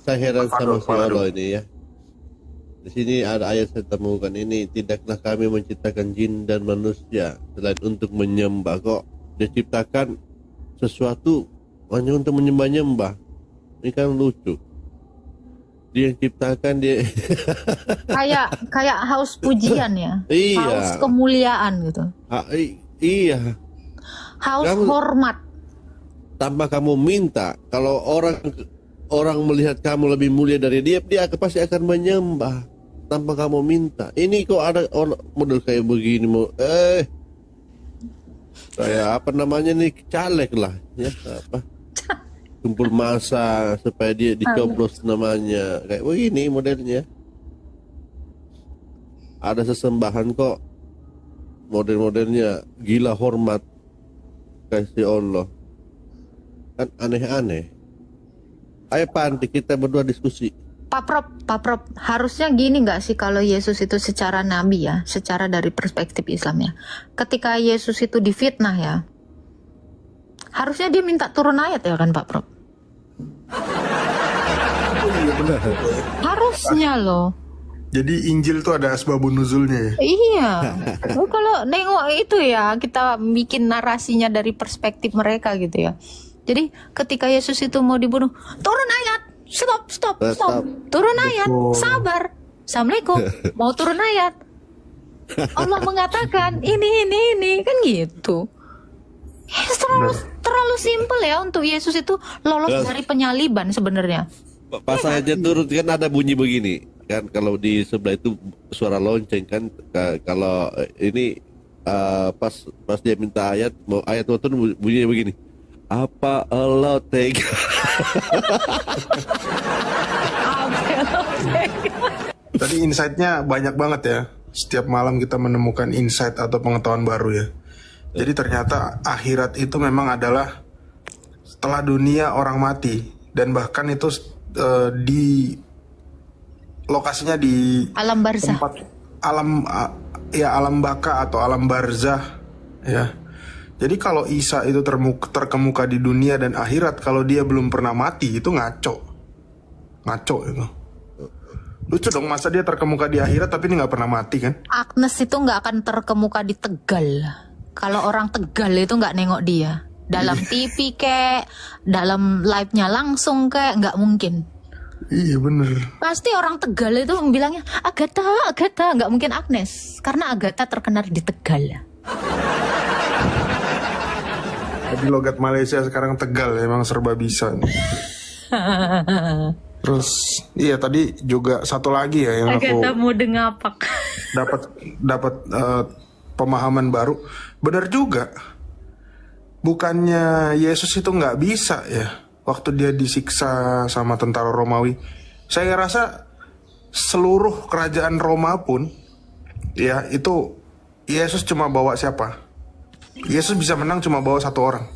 [SPEAKER 3] saya heran sama si Allah ini ya. Di sini ada ayat saya temukan ini, tidaklah kami menciptakan jin dan manusia selain untuk menyembah. Kok dia ciptakan sesuatu hanya untuk menyembah-nyembah? Ini kan lucu. Dia yang ciptakan, dia
[SPEAKER 1] Kayak haus pujian ya.
[SPEAKER 3] Iya.
[SPEAKER 1] Haus kemuliaan gitu.
[SPEAKER 3] Iya.
[SPEAKER 1] Haus
[SPEAKER 3] Kamu-
[SPEAKER 1] hormat.
[SPEAKER 3] Tanpa kamu minta, kalau orang melihat kamu lebih mulia dari dia pasti akan menyembah tanpa kamu minta. Ini kok ada orang model kayak begini mau kayak apa namanya nih, caleg lah ya, apa kumpul massa supaya dia dicoblos namanya, kayak begini modelnya. Ada sesembahan kok model-modelnya gila hormat kasih Allah, kan aneh-aneh. Ayo Panti, kita berdua diskusi.
[SPEAKER 1] Pak Prop, harusnya gini nggak sih kalau Yesus itu secara nabi ya, secara dari perspektif Islam ya. Ketika Yesus itu difitnah ya, harusnya dia minta turun ayat ya kan Pak Prop?
[SPEAKER 7] Iya benar.
[SPEAKER 1] Harusnya loh.
[SPEAKER 7] Jadi Injil tuh ada asbabun nuzulnya ya.
[SPEAKER 1] Iya. Oh, kalau nengok itu ya, kita bikin narasinya dari perspektif mereka gitu ya. Jadi ketika Yesus itu mau dibunuh, turun ayat. Stop. Turun ayat. Sabar. Assalamualaikum. Mau turun ayat. Allah mengatakan ini kan gitu. Terlalu simpel ya untuk Yesus itu lolos dari penyaliban sebenarnya.
[SPEAKER 3] Pas aja turun kan ada bunyi begini kan, kalau di sebelah itu suara lonceng kan, kalau ini pas dia minta ayat mau turun bunyinya begini, apa Allah tega.
[SPEAKER 7] Tadi insight-nya banyak banget ya. Setiap malam kita menemukan insight atau pengetahuan baru ya. Jadi ternyata akhirat itu memang adalah setelah dunia orang mati, dan bahkan itu di lokasinya di
[SPEAKER 1] Alam barzah.
[SPEAKER 7] tempat alam baka atau alam barzah ya. Jadi kalau Isa itu terkemuka di dunia dan akhirat, kalau dia belum pernah mati, itu ngaco itu. Lucu dong, masa dia terkemuka di akhirat tapi ini nggak pernah mati kan?
[SPEAKER 1] Agnes itu nggak akan terkemuka di Tegal. Kalau orang Tegal itu nggak nengok dia. Dalam TV kek, dalam live-nya langsung kek, nggak mungkin.
[SPEAKER 7] Iya bener.
[SPEAKER 1] Pasti orang Tegal itu bilangnya Agatha, nggak mungkin Agnes. Karena Agatha terkenal di Tegal.
[SPEAKER 7] Jadi logat Malaysia sekarang Tegal, emang serba bisa nih. Terus iya tadi juga satu lagi ya yang
[SPEAKER 1] Agatha
[SPEAKER 7] aku
[SPEAKER 1] mode ngapak.
[SPEAKER 7] dapat pemahaman baru. Benar juga. Bukannya Yesus itu nggak bisa ya waktu dia disiksa sama tentara Romawi. Saya rasa seluruh kerajaan Roma pun ya itu Yesus cuma bawa siapa? Yesus bisa menang cuma bawa satu orang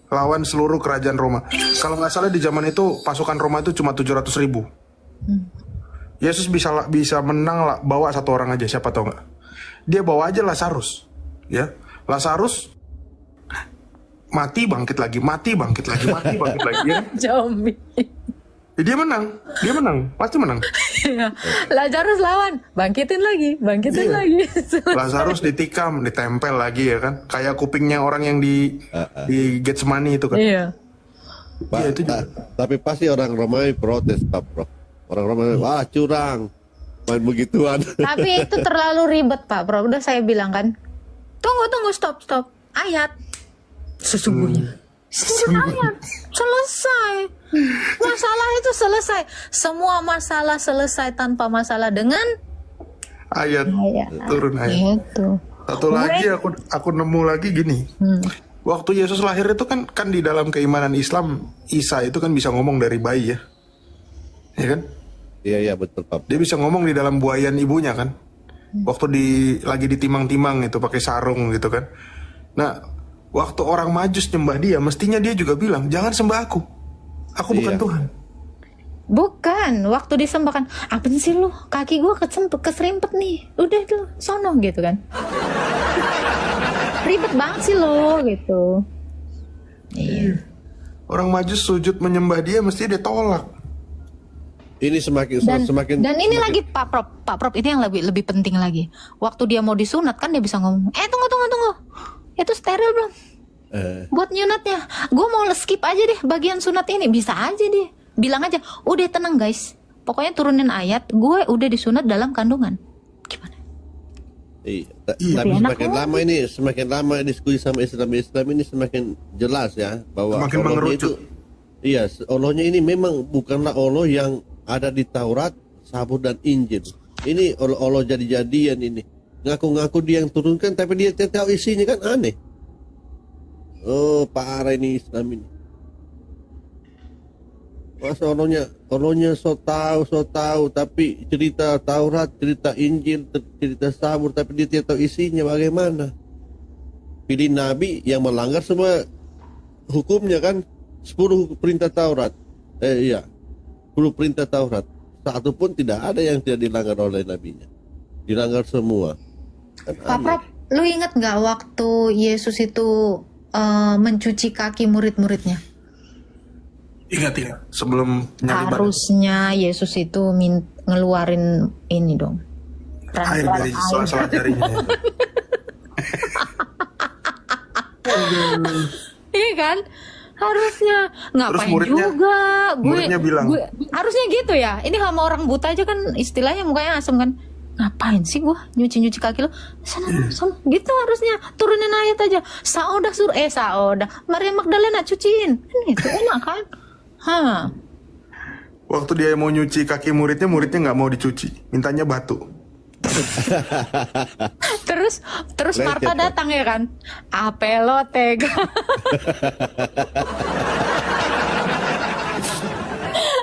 [SPEAKER 7] lawan seluruh kerajaan Roma. Kalau nggak salah di zaman itu pasukan Roma itu cuma 700.000. Yesus bisa menang lah, bawa satu orang aja, siapa tahu nggak? Dia bawa aja Lazarus, ya. Lazarus mati bangkit lagi, ya.
[SPEAKER 1] Zombie.
[SPEAKER 7] Ya, dia menang, pasti menang.
[SPEAKER 1] Lazarus lawan, bangkitin lagi.
[SPEAKER 7] Lazarus ditikam, ditempel lagi ya kan, kayak kupingnya orang yang di Getsemani itu kan.
[SPEAKER 1] Iya.
[SPEAKER 7] Iya, itu juga.
[SPEAKER 3] Tapi pasti orang Romawi protes, Pak Bro. Orang Romawi, wah curang, main begituan.
[SPEAKER 1] Tapi itu terlalu ribet Pak Bro. Udah saya bilang kan. Tunggu, stop. Ayat. Sesungguhnya. Ayat. Selesai. Masalah itu selesai. Semua masalah selesai tanpa masalah dengan
[SPEAKER 7] Ayat. Turun ayat.
[SPEAKER 1] Itu.
[SPEAKER 7] Satu lagi aku nemu lagi gini. Waktu Yesus lahir itu kan di dalam keimanan Islam, Isa itu kan bisa ngomong dari bayi ya. Ya kan?
[SPEAKER 3] Iya betul Pak.
[SPEAKER 7] Dia bisa ngomong di dalam buayan ibunya kan. Waktu lagi ditimang-timang itu pakai sarung gitu kan. Nah, waktu orang Majus nyembah dia, mestinya dia juga bilang, "Jangan sembah aku. Aku bukan Tuhan."
[SPEAKER 1] Bukan, waktu disembahkan, apa sih lu? Kaki gua keserimpet nih. Udah tuh, sono gitu kan. Ribet banget sih lo gitu. Iya.
[SPEAKER 7] Orang Majus sujud menyembah dia, mesti dia tolak.
[SPEAKER 3] Ini semakin
[SPEAKER 1] Dan ini lagi Pak Prop ini yang lebih penting lagi. Waktu dia mau disunat kan dia bisa ngomong, tunggu. Itu steril belum? Buat nyunatnya. Gue mau skip aja deh bagian sunat ini. Bisa aja deh. Bilang aja, udah tenang guys. Pokoknya turunin ayat, gue udah disunat dalam kandungan. Gimana?
[SPEAKER 3] Tapi semakin lama diskusi sama Islam ini semakin jelas ya bahwa
[SPEAKER 7] Semakin mengerucut.
[SPEAKER 3] Allahnya ini memang bukanlah Allah yang ada di Taurat, Zabur dan Injil. Ini Allah jadi-jadian ini. Ngaku-ngaku dia yang turunkan tapi dia tidak tahu isinya, kan aneh. Oh, parah ini Islam ini. Masa Allahnya so tahu tapi cerita Taurat, cerita Injil, cerita Zabur tapi dia tidak tahu isinya bagaimana? Pilih nabi yang melanggar semua hukumnya kan, 10 perintah Taurat. 10 perintah Taurat. Satu pun tidak ada yang tidak dilanggar oleh nabinya. Dilanggar semua. Kan
[SPEAKER 1] Pak Prop, lu inget nggak waktu Yesus itu mencuci kaki murid-muridnya?
[SPEAKER 7] Ingat. Sebelum nyali badan.
[SPEAKER 1] Harusnya Yesus itu ngeluarin ini dong.
[SPEAKER 7] Air dari sela-sela jarinya.
[SPEAKER 1] Iya kan? Harusnya ngapain
[SPEAKER 7] muridnya-
[SPEAKER 1] juga
[SPEAKER 7] muridnya bilang.
[SPEAKER 1] gue harusnya gitu ya. Ini sama orang buta aja kan istilahnya mukanya asem kan. Ngapain sih gue nyuci kaki lo? Sana gitu harusnya. Turunin ayat aja. Saudah Maria Magdalena cuciin. Kan itu enak kan?
[SPEAKER 7] Waktu dia mau nyuci kaki muridnya nggak mau dicuci, mintanya batu.
[SPEAKER 1] Terus
[SPEAKER 3] Lecet,
[SPEAKER 1] Marta datang ya kan? Apelo tega.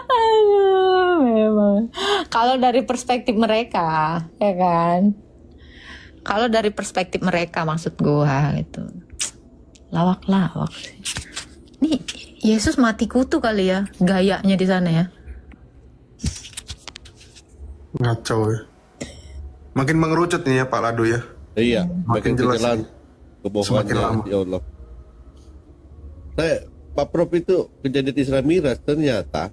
[SPEAKER 1] Aduh, memang. Kalau dari perspektif mereka, ya kan? Kalau dari perspektif mereka maksud gua gitu. Lawak sih. Nih, Yesus mati kutu kali ya gayanya di sana ya.
[SPEAKER 7] Ngaco ya. Makin mengerucut nih ya Pak Lado ya.
[SPEAKER 3] Iya,
[SPEAKER 7] Makin
[SPEAKER 3] makin
[SPEAKER 7] jelas
[SPEAKER 3] jalan
[SPEAKER 7] Semakin
[SPEAKER 3] kebohongannya
[SPEAKER 7] lama.
[SPEAKER 3] ya Allah. Pak Prof itu kejadian Isra Miraj ternyata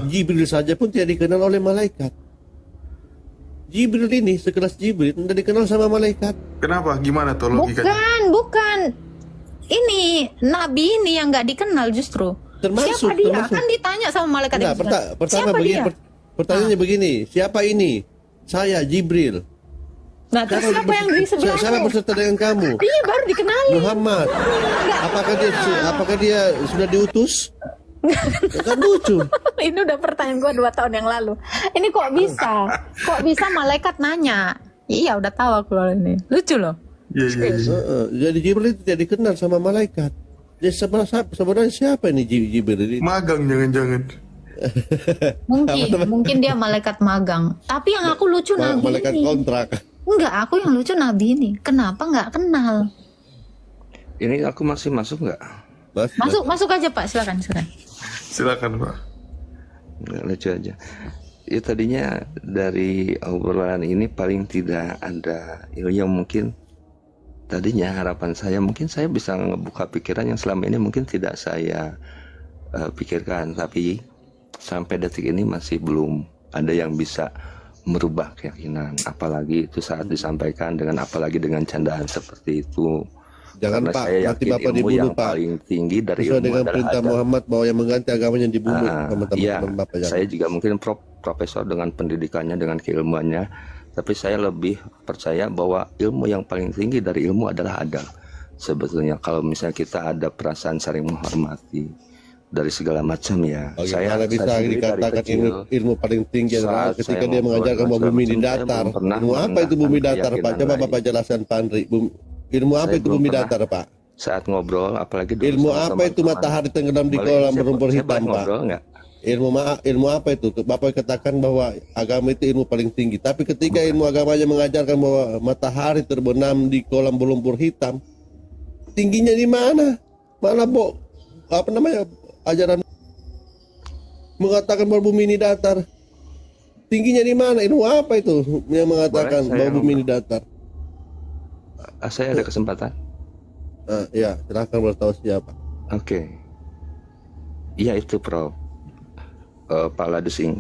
[SPEAKER 3] Jibril saja pun tidak dikenal oleh malaikat. Jibril ini sekelas Jibril tidak dikenal sama malaikat.
[SPEAKER 7] Kenapa? Gimana tuh logikanya?
[SPEAKER 1] Bukan. Ini nabi ini yang nggak dikenal justru.
[SPEAKER 3] Termasuk,
[SPEAKER 1] Siapa dia?
[SPEAKER 3] termasuk.
[SPEAKER 1] Kan ditanya sama malaikat
[SPEAKER 3] Enggak,
[SPEAKER 1] yang bilang,
[SPEAKER 3] pertama
[SPEAKER 1] siapa
[SPEAKER 3] begini,
[SPEAKER 1] dia?
[SPEAKER 3] pertanyaannya begini, siapa ini? Saya Jibril.
[SPEAKER 1] Nah, terus siapa yang di sebelahmu?
[SPEAKER 3] Siapa berserta dengan kamu?
[SPEAKER 1] Iya, baru dikenali.
[SPEAKER 3] Muhammad. Apakah dia sudah diutus? Kan lucu.
[SPEAKER 1] Ini udah pertanyaan gua 2 tahun yang lalu. Ini kok bisa? Kok bisa malaikat nanya? Iya, udah tahu aku loh ini. Lucu loh.
[SPEAKER 7] Iya.
[SPEAKER 3] Jadi Jibril itu tidak dikenal sama malaikat. Dia sebenarnya siapa ini Jibril ini?
[SPEAKER 7] Magang jangan-jangan.
[SPEAKER 1] Mungkin dia malaikat magang. Tapi yang aku lucu nabi
[SPEAKER 3] Malaikat
[SPEAKER 1] ini.
[SPEAKER 3] kontrak.
[SPEAKER 1] Enggak, aku yang lucu nabi ini. Kenapa nggak kenal?
[SPEAKER 2] Ini aku masih masuk nggak?
[SPEAKER 1] Masuk aja Pak, silakan.
[SPEAKER 7] Silakan Pak.
[SPEAKER 2] Nggak, lucu aja. Ya tadinya dari obrolan ini paling tidak ada yang mungkin tadinya harapan saya mungkin saya bisa ngebuka pikiran yang selama ini mungkin tidak saya pikirkan, tapi sampai detik ini masih belum ada yang bisa merubah keyakinan, apalagi itu saat disampaikan apalagi dengan candaan seperti itu.
[SPEAKER 3] Jangan
[SPEAKER 2] Karena
[SPEAKER 3] Pak,
[SPEAKER 2] saya
[SPEAKER 3] nanti
[SPEAKER 2] yakin
[SPEAKER 3] Bapak
[SPEAKER 2] ilmu
[SPEAKER 3] dibunuh
[SPEAKER 2] yang
[SPEAKER 3] Pak.
[SPEAKER 2] paling tinggi dari
[SPEAKER 3] Sesuai
[SPEAKER 2] ilmu
[SPEAKER 3] dengan
[SPEAKER 2] adalah
[SPEAKER 3] perintah
[SPEAKER 2] ada.
[SPEAKER 3] Muhammad bahwa yang mengganti agamanya dibunuh sama
[SPEAKER 2] Iya,
[SPEAKER 3] teman-teman Bapak.
[SPEAKER 2] saya juga mungkin profesor dengan pendidikannya, dengan keilmuannya, tapi saya lebih percaya bahwa ilmu yang paling tinggi dari ilmu adalah adab. Sebetulnya kalau misalnya kita ada perasaan saling menghormati dari segala macam ya.
[SPEAKER 3] Bagaimana bisa
[SPEAKER 2] sendiri dari
[SPEAKER 3] dikatakan
[SPEAKER 2] kecil,
[SPEAKER 3] ilmu paling tinggi adalah
[SPEAKER 2] saat
[SPEAKER 3] ketika
[SPEAKER 2] saya
[SPEAKER 3] dia mengajarkan bahwa
[SPEAKER 2] ngobrol
[SPEAKER 3] bumi di
[SPEAKER 2] macam, saya
[SPEAKER 3] datar.
[SPEAKER 2] belum pernah
[SPEAKER 3] Ilmu apa itu bumi
[SPEAKER 2] menggunakan
[SPEAKER 3] datar Pak?
[SPEAKER 2] keyakinan
[SPEAKER 3] Coba
[SPEAKER 2] lain.
[SPEAKER 3] Bapak jelaskan Pandri. Ilmu apa
[SPEAKER 2] Saya
[SPEAKER 3] itu
[SPEAKER 2] belum
[SPEAKER 3] bumi
[SPEAKER 2] pernah.
[SPEAKER 3] datar Pak?
[SPEAKER 2] Saat ngobrol, apalagi dulu
[SPEAKER 3] Ilmu
[SPEAKER 2] sama
[SPEAKER 3] apa itu
[SPEAKER 2] teman-teman.
[SPEAKER 3] matahari tenggelam di
[SPEAKER 2] Boleh,
[SPEAKER 3] kolam
[SPEAKER 2] saya-
[SPEAKER 3] berumpur
[SPEAKER 2] saya
[SPEAKER 3] hitam
[SPEAKER 2] boleh
[SPEAKER 3] Pak?
[SPEAKER 2] ngobrol nggak?
[SPEAKER 3] Ilmu apa itu? Bapak katakan bahwa agama itu ilmu paling tinggi. Tapi ketika ilmu agamanya mengajarkan bahwa matahari terbenam di kolam berlumpur hitam, tingginya di mana? Mana ajaran mengatakan bahwa bumi ini datar? Tingginya di mana? Ilmu apa itu yang mengatakan
[SPEAKER 2] Boleh, saya
[SPEAKER 3] bahwa bumi ini datar?
[SPEAKER 2] Saya ada kesempatan.
[SPEAKER 3] Ya, silakan beritahu siapa.
[SPEAKER 2] Oke. Iya itu Prof. Pak Ladesing.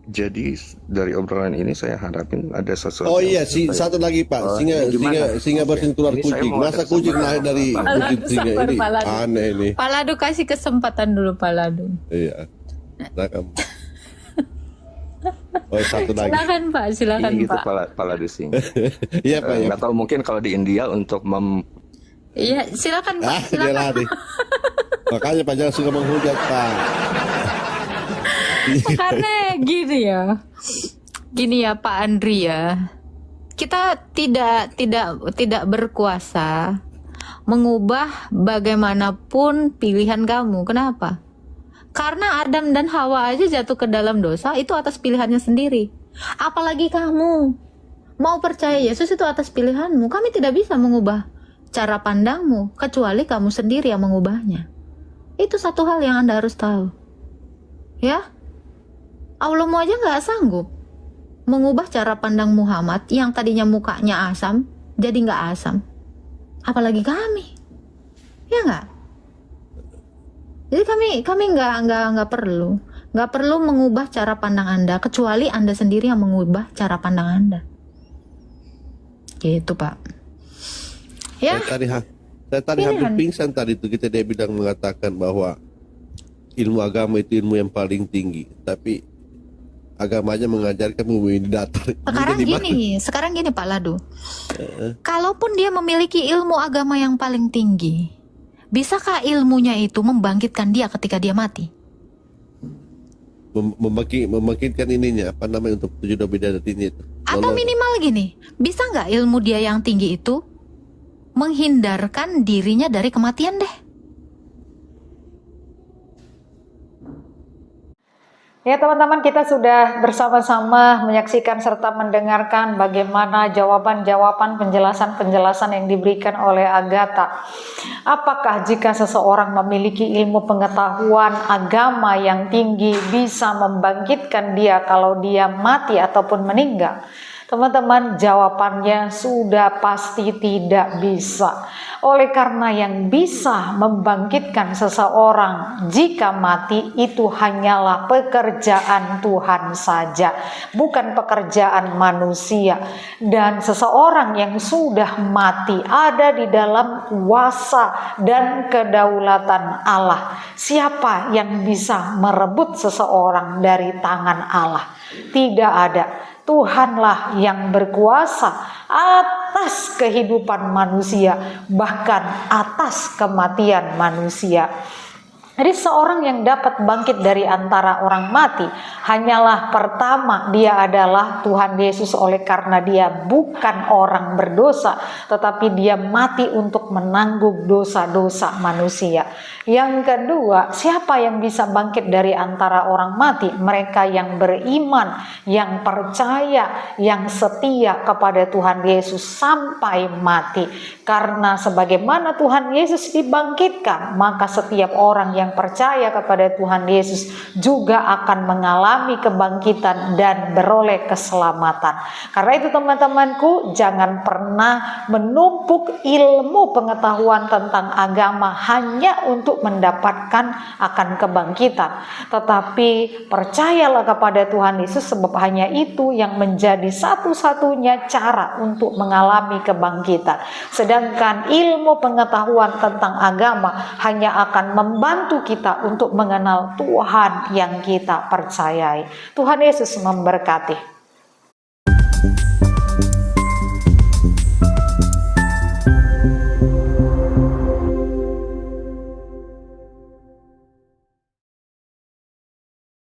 [SPEAKER 2] Jadi dari obrolan ini saya harapin ada sesuatu.
[SPEAKER 3] Oh iya, satu lagi Pak, singa bersin keluar kucing. Masa kucing lahir dari kucing singa ini? Aneh ini.
[SPEAKER 1] Pak Ladu kasih kesempatan dulu Pak Ladu.
[SPEAKER 3] Iya. Silakan. Oh satu lagi.
[SPEAKER 1] Silakan Pak, silakan
[SPEAKER 2] Ini gitu
[SPEAKER 1] Pak.
[SPEAKER 2] Pak Ladesing.
[SPEAKER 3] Iya Pak. Ya.
[SPEAKER 2] Nggak tahu mungkin kalau di India untuk
[SPEAKER 1] Iya, silakan Pak,
[SPEAKER 3] Dia
[SPEAKER 1] silakan.
[SPEAKER 3] lari. Makanya Pak jangan suka menghujat Pak.
[SPEAKER 1] Karena gini ya Pak Andri ya, kita tidak berkuasa mengubah bagaimanapun pilihan kamu. Kenapa? Karena Adam dan Hawa aja jatuh ke dalam dosa itu atas pilihannya sendiri. Apalagi kamu mau percaya Yesus itu atas pilihanmu. Kami tidak bisa mengubah cara pandangmu kecuali kamu sendiri yang mengubahnya. Itu satu hal yang Anda harus tahu. Ya, Allahmu aja nggak sanggup mengubah cara pandang Muhammad yang tadinya mukanya asam jadi nggak asam. Apalagi kami, ya nggak? Jadi kami nggak perlu mengubah cara pandang Anda kecuali Anda sendiri yang mengubah cara pandang Anda. Gitu Pak. Ya.
[SPEAKER 3] Saya tadi hampir pingsan tadi itu dia bilang mengatakan bahwa ilmu agama itu ilmu yang paling tinggi, tapi agamanya mengajarkan ilmu ini datar.
[SPEAKER 1] Sekarang gini Pak Ladu. Kalaupun dia memiliki ilmu agama yang paling tinggi, bisakah ilmunya itu membangkitkan dia ketika dia mati?
[SPEAKER 3] Membangkitkan ininya apa namanya untuk 7 bidadari ini itu.
[SPEAKER 1] Atau minimal gini, bisa nggak ilmu dia yang tinggi itu menghindarkan dirinya dari kematian deh?
[SPEAKER 4] Ya teman-teman, kita sudah bersama-sama menyaksikan serta mendengarkan bagaimana jawaban-jawaban penjelasan-penjelasan yang diberikan oleh Agatha. Apakah jika seseorang memiliki ilmu pengetahuan agama yang tinggi bisa membangkitkan dia kalau dia mati ataupun meninggal? Teman-teman, jawabannya sudah pasti tidak bisa. Oleh karena yang bisa membangkitkan seseorang jika mati itu hanyalah pekerjaan Tuhan saja, bukan pekerjaan manusia. Dan seseorang yang sudah mati ada di dalam kuasa dan kedaulatan Allah. Siapa yang bisa merebut seseorang dari tangan Allah? Tidak ada. Tuhanlah yang berkuasa atas kehidupan manusia, bahkan atas kematian manusia. Jadi seorang yang dapat bangkit dari antara orang mati hanyalah pertama dia adalah Tuhan Yesus, oleh karena dia bukan orang berdosa tetapi dia mati untuk menanggung dosa-dosa manusia. Yang kedua, siapa yang bisa bangkit dari antara orang mati? Mereka yang beriman, yang percaya, yang setia kepada Tuhan Yesus sampai mati. Karena sebagaimana Tuhan Yesus dibangkitkan, maka setiap orang yang percaya kepada Tuhan Yesus juga akan mengalami kebangkitan dan beroleh keselamatan. Karena itu teman-temanku, jangan pernah menumpuk ilmu pengetahuan tentang agama hanya untuk mendapatkan akan kebangkitan. Tetapi percayalah kepada Tuhan Yesus, sebab hanya itu yang menjadi satu-satunya cara untuk mengalami kebangkitan. Sedangkan ilmu pengetahuan tentang agama hanya akan membantu kita untuk mengenal Tuhan yang kita percayai. Tuhan Yesus memberkati.